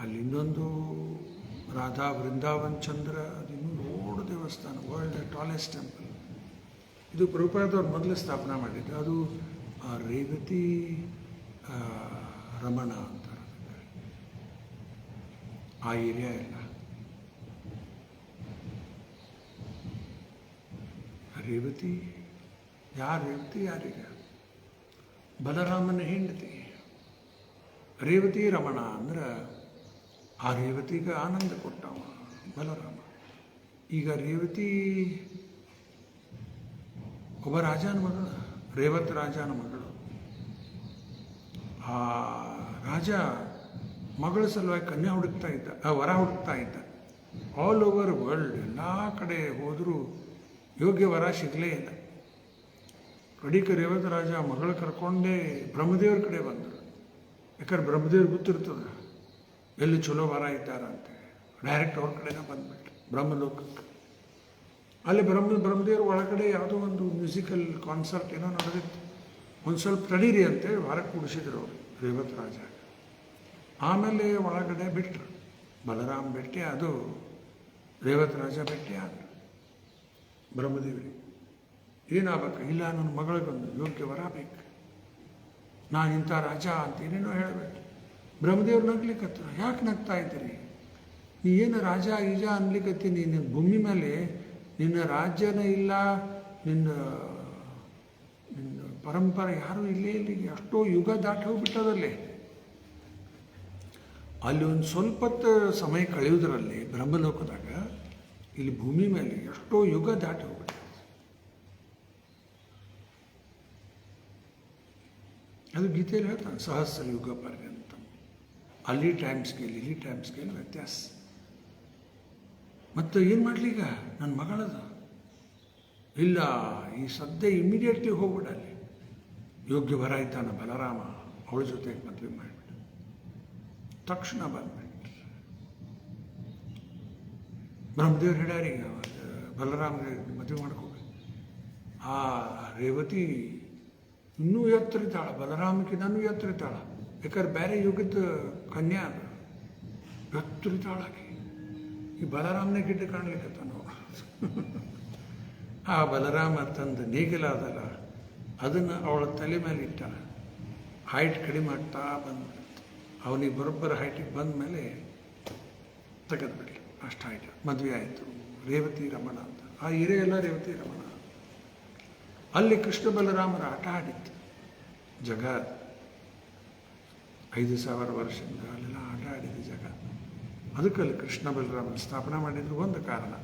ಅಲ್ಲಿ ಇನ್ನೊಂದು ರಾಧಾ ವೃಂದಾವನ್ ಚಂದ್ರ, ಅದು ಇನ್ನೂ ದೊಡ್ಡ ದೇವಸ್ಥಾನ, ವರ್ಲ್ಡ್ ಟಾಲೆಸ್ಟ್ ಟೆಂಪಲ್. ಇದು ಪ್ರಭುಪಾದವ್ರು ಮೊದಲು ಸ್ಥಾಪನೆ ಮಾಡಿದ್ದು. ಅದು ರೇವತಿ ರಮಣ ಅಂತಾರೆ ಆ ಏರಿಯಾ ಎಲ್ಲ. ರೇವತಿ ಯಾರೀಗ? ಬಲರಾಮನ ಹೆಂಡತಿ ರೇವತಿ ರಮಣ ಅಂದ್ರೆ ಆ ರೇವತಿಗೆ ಆನಂದ ಕೊಟ್ಟವ ಬಲರಾಮ. ಈಗ ರೇವತಿ ಒಬ್ಬ ರಾಜನ ಮಗಳು, ರೇವತ್ ರಾಜನ ಮಗಳು. ಆ ರಾಜ ಮಗಳ ಸಲುವಾಗಿ ಕನ್ಯಾ ಹುಡುಕ್ತಾ ಇದ್ದ, ವರ ಹುಡುಕ್ತಾ ಇದ್ದ. ಆಲ್ ಓವರ್ ವರ್ಲ್ಡ್ ಎಲ್ಲ ಕಡೆ ಹೋದರೂ ಯೋಗ್ಯ ವರ ಸಿಗಲೇ ಇಲ್ಲ. ಕಡಿಕ ರೇವತ ರಾಜ ಮಗಳು ಕರ್ಕೊಂಡೇ ಬ್ರಹ್ಮದೇವ್ರ ಕಡೆ ಬಂದರು. ಯಾಕಂದ್ರೆ ಬ್ರಹ್ಮದೇವ್ರಿಗೆ ಗೊತ್ತಿರ್ತದೆ ಎಲ್ಲಿ ಚಲೋ ವರ ಇದ್ದಾರಂತೆ. ಡೈರೆಕ್ಟ್ ಅವ್ರ ಕಡೆನೇ ಬಂದ್ಬಿಟ್ರು ಬ್ರಹ್ಮಲೋಕಕ್ಕೆ. ಅಲ್ಲಿ ಬ್ರಹ್ಮದೇವ್ರ ಒಳಗಡೆ ಯಾವುದೋ ಒಂದು ಮ್ಯೂಸಿಕಲ್ ಕಾನ್ಸರ್ಟ್ ಏನೋ ನಡೆದಿತ್ತು. ಒಂದು ಸ್ವಲ್ಪ ತಡೀರಿ ಅಂತೇಳಿ ಹೊರಗೆ ಕೂಡಿಸಿದ್ರು ಅವರು ರೇವತ ರಾಜ. ಆಮೇಲೆ ಒಳಗಡೆ ಬಿಟ್ಟರು. ಬಲರಾಮ್ ಭೇಟಿ ಅದು ರೇವತ ರಾಜ ಭೇಟಿ ಆದರು ಬ್ರಹ್ಮದೇವರಿಗೆ. ಏನಾಗಬೇಕು? ಇಲ್ಲ, ನನ್ನ ಮಗಳಿಗೊಂದು ಯೋಗ್ಯ ವರ ಬೇಕು, ನಾನು ಇಂಥ ರಾಜ ಅಂತ ಏನೇನೋ ಹೇಳಬೇಕು. ಬ್ರಹ್ಮದೇವ್ರು ನಗ್ಲಿಕ್ಕತ್ರ. ಯಾಕೆ ನಗ್ತಾ ಇದ್ದೀರಿ? ನೀ ಏನು ರಾಜ ಈಜ ಅನ್ಲಿಕ್ಕತ್ತೀನಿ? ನಿನ್ನ ಭೂಮಿ ಮೇಲೆ ನಿನ್ನ ರಾಜ್ಯನೇ ಇಲ್ಲ, ನಿನ್ನ ಪರಂಪರೆ ಯಾರೂ ಇಲ್ಲೇ ಇಲ್ಲಿಗೆ ಎಷ್ಟೋ ಯುಗ ದಾಟಿ ಹೋಗ್ಬಿಟ್ಟದಲ್ಲಿ. ಅಲ್ಲಿ ಒಂದು ಸ್ವಲ್ಪ ಸಮಯ ಕಳೆಯೋದ್ರಲ್ಲಿ ಬ್ರಹ್ಮಲೋಕದಾಗ ಇಲ್ಲಿ ಭೂಮಿ ಮೇಲೆ ಎಷ್ಟೋ ಯುಗ ದಾಟಿ ಹೋಗ್ಬಿಟ್ಟು. ಅದು ಗೀತೆಯಲ್ಲಿ ಹೇಳ್ತಾನೆ, ಸಹಸ್ರ ಯುಗ ಪರ್ಯಂತ. ಅಲ್ಲಿ ಟೈಮ್ ಸ್ಕೇಲ್ ಇಲ್ಲಿ ಟೈಮ್ ಸ್ಕೇಲ್ ವ್ಯತ್ಯಾಸ. ಮತ್ತು ಏನು ಮಾಡಲೀಗ? ನನ್ನ ಮಗಳದು ಇಲ್ಲ, ಈ ಸದ್ಯ ಇಮಿಡಿಯೇಟ್ಲಿ ಹೋಗ್ಬಿಡಲ್ಲಿ. ಯೋಗ್ಯ ವರ ಇದ್ದಾನ ಬಲರಾಮ, ಅವಳ ಜೊತೆಗೆ ಮದುವೆ ಮಾಡಿಬಿಟ್ಟು ತಕ್ಷಣ ಬಂದ್ಬಿಟ್ಟು ಬ್ರಹ್ಮದೇವ್ರು ಹೇಳ್ಯಾರ, ಈಗ ಬಲರಾಮ್ಗೆ ಮದುವೆ ಮಾಡ್ಕೋಬೇಕು. ಆ ರೇವತಿ ಇನ್ನೂ ಎತ್ತರಿತಾಳ, ಬಲರಾಮಕ್ಕಿನ್ನೂ ಎತ್ತರಿತಾಳ. ಯಾಕಂದ್ರೆ ಬೇರೆ ಯುಗದ ಕನ್ಯಾ ಅದು, ಎತ್ತರಿತಾಳಾಗಿ. ಈ ಬಲರಾಮನೇ ಗಿಡ್ಡ ಕಾಣ್ಲಿಕ್ಕತ್ತ ನಾವು. ಆ ಬಲರಾಮ ತಂದು ನೇಗಿಲಾದಲ್ಲ ಅದನ್ನು ಅವಳ ತಲೆ ಮೇಲೆ ಇಟ್ಟ. ಹೈಟ್ ಕಡಿಮೆ ಆಗ್ತಾ ಬಂದು ಅವನಿಗೆ ಬರೋಬ್ಬರ ಹೈಟಿಗೆ ಬಂದ ಮೇಲೆ ತೆಗೆದ್ಬಿಡ್ಲಿ, ಅಷ್ಟು ಹೈಟ್. ಮದುವೆ ಆಯಿತು. ರೇವತಿ ರಮಣ ಅಂತ ಆ ಹಿರೇ ಎಲ್ಲ ರೇವತಿ ರಮಣ. ಅಲ್ಲಿ ಕೃಷ್ಣ ಬಲರಾಮರ ಆಟ ಆಡಿತ್ತು ಜಗ. 5,000 ವರ್ಷದಿಂದ ಅಲ್ಲೆಲ್ಲ ಆಟ ಆಡಿದ ಜಗ. ಅದಕ್ಕೆ ಅಲ್ಲಿ ಕೃಷ್ಣ ಬಲರಾಮನ ಸ್ಥಾಪನೆ ಮಾಡಿದ್ರು ಒಂದು ಕಾರಣ.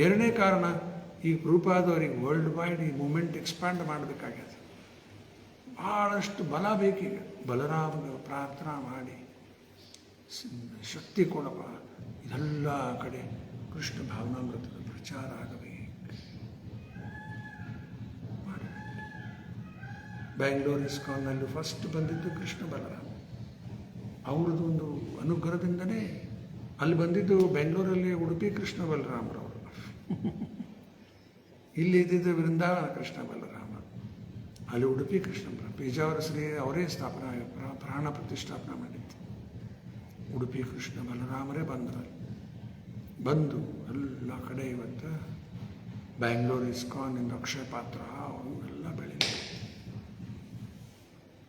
ಎರಡನೇ ಕಾರಣ, ಈ ಪ್ರಭುಪಾದವರಿಗೆ ವರ್ಲ್ಡ್ ವೈಡ್ ಈ ಮೂಮೆಂಟ್ ಎಕ್ಸ್ಪ್ಯಾಂಡ್ ಮಾಡಬೇಕಾಗ್ಯದ. ಭಾಳಷ್ಟು ಬಲ ಬೇಕೀಗ. ಬಲರಾಮನ ಪ್ರಾರ್ಥನಾ ಮಾಡಿ ಶಕ್ತಿ ಕೊಡಪ್ಪ, ಇದೆಲ್ಲ ಕಡೆ ಕೃಷ್ಣ ಭಾವನಾಮೃತದ ಪ್ರಚಾರ ಆಗಬೇಕು. ಬ್ಯಾಂಗ್ಳೂರ್ ಇಸ್ಕಾನ್ನಲ್ಲೂ ಫಸ್ಟ್ ಬಂದಿದ್ದು ಕೃಷ್ಣ ಬಲರಾಮ. ಅವ್ರದ್ದು ಒಂದು ಅನುಗ್ರಹದಿಂದನೇ ಅಲ್ಲಿ ಬಂದಿದ್ದು. ಬೆಂಗಳೂರಲ್ಲಿ ಉಡುಪಿ ಕೃಷ್ಣ ಬಲರಾಮರವರು, ಇಲ್ಲಿ ಇದ್ದಿದ್ದು ವೃಂದಾವನ ಕೃಷ್ಣ ಬಲರಾಮ, ಅಲ್ಲಿ ಉಡುಪಿ ಕೃಷ್ಣ ಬಲರಾಮ. ಪೇಜಾವರ ಶ್ರೀ ಅವರೇ ಪ್ರಾಣ ಪ್ರತಿಷ್ಠಾಪನೆ ಮಾಡಿದ್ದು. ಉಡುಪಿ ಕೃಷ್ಣ ಬಲರಾಮರೇ ಬಂದರು. ಬಂದು ಎಲ್ಲ ಕಡೆ ಇವತ್ತು ಬ್ಯಾಂಗ್ಳೂರ್ ಇಸ್ಕಾನ್ ಅಕ್ಷಯ ಪಾತ್ರ ಅವೆಲ್ಲ ಬೆಳೀಲಿ.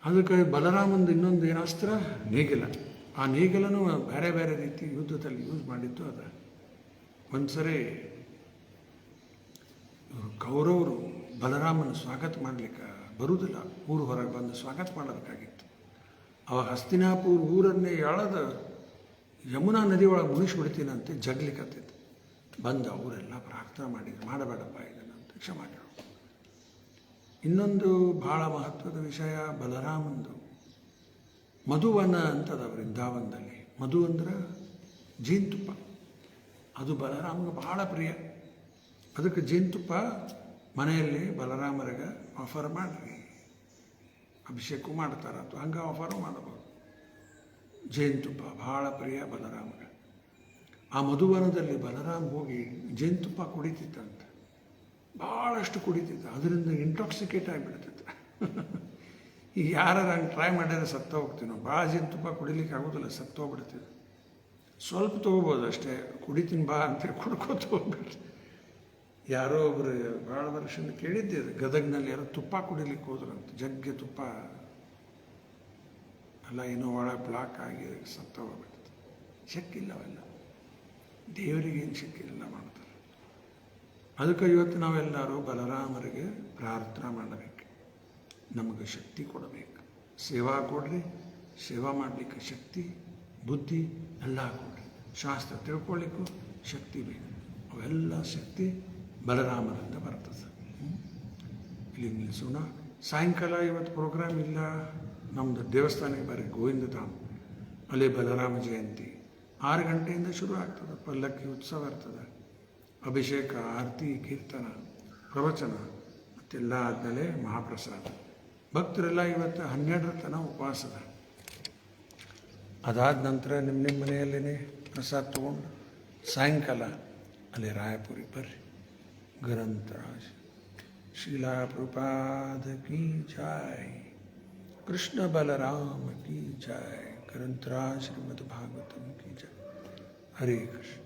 ಅದಕ್ಕೆ ಬಲರಾಮಂದು ಇನ್ನೊಂದು ಏನು ಅಸ್ತ್ರ? ನೇಗಿಲ. ಆ ನೇಗಿಲನೂ ಬೇರೆ ಬೇರೆ ರೀತಿ ಯುದ್ಧದಲ್ಲಿ ಯೂಸ್ ಮಾಡಿದ್ದು ಅದ. ಒಂದು ಸರಿ ಕೌರವರು ಬಲರಾಮನ ಸ್ವಾಗತ ಮಾಡಲಿಕ್ಕೆ ಬರುವುದಿಲ್ಲ, ಊರು ಹೊರಗೆ ಬಂದು ಸ್ವಾಗತ ಮಾಡಬೇಕಾಗಿತ್ತು. ಅವಾಗ ಹಸ್ತಿನಾಪುರ ಊರನ್ನೇ ಎಳೆದ ಯಮುನಾ ನದಿ ಒಳಗೆ ಮುನಿಸ್ಬಿಡ್ತೀನಂತೆ ಜಗ್ಲಿಕ್ಕತ್ತಿತ್ತು. ಬಂದು ಅವರೆಲ್ಲ ಪ್ರಾರ್ಥನೆ ಮಾಡಿದ್ರು, ಮಾಡಬೇಡಪ್ಪ ಇದನ್ನಂತ ಕ್ಷಮೆ ಕೇಳು. ಇನ್ನೊಂದು ಭಾಳ ಮಹತ್ವದ ವಿಷಯ ಬಲರಾಮಂದು ಮಧುವನ ಅಂತದ ವೃಂದಾವನದಲ್ಲಿ. ಮಧು ಅಂದ್ರೆ ಜೇನುತುಪ್ಪ. ಅದು ಬಲರಾಮಗೆ ಭಾಳ ಪ್ರಿಯ. ಅದಕ್ಕೆ ಜೇನುತುಪ್ಪ ಮನೆಯಲ್ಲಿ ಬಲರಾಮರಿಗೆ ಆಫರ್ ಮಾಡಿರಿ, ಅಭಿಷೇಕ ಮಾಡ್ತಾರೆ ಅಥವಾ ಹಂಗೆ ಆಫರು ಮಾಡಬಹುದು. ಜೇನುತುಪ್ಪ ಭಾಳ ಪ್ರಿಯ ಬಲರಾಮಗೆ. ಆ ಮಧುವನದಲ್ಲಿ ಬಲರಾಮ್ ಹೋಗಿ ಜೇನುತುಪ್ಪ ಕುಡಿತಿತ್ತಂತೆ, ಭಾಳಷ್ಟು ಕುಡಿತಿದ್ದ. ಅದರಿಂದ ಇಂಟಾಕ್ಸಿಕೇಟ್ ಆಗಿಬಿಡ್ತಿತ್ತು. ಈಗ ಯಾರು ಹಂಗೆ ಟ್ರೈ ಮಾಡಿದ್ರೆ ಸತ್ತ ಹೋಗ್ತೀವಿ ನಾವು. ಭಾಳ ಜೇನುತುಪ್ಪ ಕುಡಿಲಿಕ್ಕೆ ಆಗೋದಿಲ್ಲ, ಸತ್ತೋಗ್ಬಿಡ್ತೀವಿ. ಸ್ವಲ್ಪ ತೊಗೋಬೋದು ಅಷ್ಟೇ. ಕುಡಿತೀನಿ ಬಾ ಅಂತೇಳಿ ಕುಡ್ಕೋತ ಹೋಗ್ಬೇಡ್ರಿ. ಯಾರೋ ಒಬ್ಬರು ಭಾಳ ವರ್ಷದಿಂದ ಕೇಳಿದ್ದೆ, ಗದಗ್ನಲ್ಲಿ ಯಾರೋ ತುಪ್ಪ ಕುಡಿಲಿಕ್ಕೆ ಹೋದ್ರಂತ. ಜಗ್ಗೆ ತುಪ್ಪ ಅಲ್ಲ, ಏನೋ ಒಳಗೆ ಬ್ಲಾಕ್ ಆಗಿ ಸತ್ತ ಹೋಗ್ಬಿಡ್ತದೆ. ಶಕ್ಕಿಲ್ಲ ಅವೆಲ್ಲ, ದೇವರಿಗೇನು ಶಕ್ಕಿಲ್ಲ ಮಾಡ್ತಾರೆ. ಅದಕ್ಕೆ ಇವತ್ತು ನಾವೆಲ್ಲರೂ ಬಲರಾಮರಿಗೆ ಪ್ರಾರ್ಥನಾ ಮಾಡಬೇಕು, ನಮಗೆ ಶಕ್ತಿ ಕೊಡಬೇಕು. ಸೇವಾ ಕೊಡ್ರಿ, ಸೇವಾ ಮಾಡಲಿಕ್ಕೆ ಶಕ್ತಿ ಬುದ್ಧಿ ಎಲ್ಲ ಕೊಡ್ರಿ. ಶಾಸ್ತ್ರ ತಿಳ್ಕೊಳ್ಳಿಕ್ಕೂ ಶಕ್ತಿ ಬೇಕು. ಅವೆಲ್ಲ ಶಕ್ತಿ ಬಲರಾಮರಿಂದ ಬರ್ತದೆ. ಇಲ್ಲಿ ನಿಲ್ಲಿಸೋಣ. ಸಾಯಂಕಾಲ ಇವತ್ತು ಪ್ರೋಗ್ರಾಮ್ ಇಲ್ಲ, ನಮ್ಮದು ದೇವಸ್ಥಾನಕ್ಕೆ ಬರ್ರಿ, ಗೋವಿಂದಧಾಮ. ಅಲ್ಲಿ ಬಲರಾಮ ಜಯಂತಿ 6 ಗಂಟೆಯಿಂದ ಶುರು ಆಗ್ತದೆ. ಪಲ್ಲಕ್ಕಿ ಉತ್ಸವ ಇರ್ತದೆ, ಅಭಿಷೇಕ, ಆರತಿ, ಕೀರ್ತನ, ಪ್ರವಚನ ಮತ್ತೆಲ್ಲ ಆದಮೇಲೆ ಮಹಾಪ್ರಸಾದ. ಭಕ್ತರೆಲ್ಲ ಇವತ್ತು 12ರ ತನಕ ಉಪವಾಸದ. ಅದಾದ ನಂತರ ನಿಮ್ಮ ಮನೆಯಲ್ಲೇ ಪ್ರಸಾದ ತೊಗೊಂಡು ಸಾಯಂಕಾಲ ಅಲ್ಲಿ ರಾಯಪುರಿ ಬರ್ರಿ. ಗ್ರಂಥರಾಜ್ ಶ್ರೀಲಾ ಪ್ರಭುಪಾದ ಕಿ ಜಾಯ್, ಕೃಷ್ಣ ಬಲರಾಮ ಕಿ ಜಾಯ್, ಗ್ರಂಥರಾಜ್ ಶ್ರೀಮದ್ ಭಾಗವತಂ ಕಿ ಜಾಯ್. ಹರೇ ಕೃಷ್ಣ.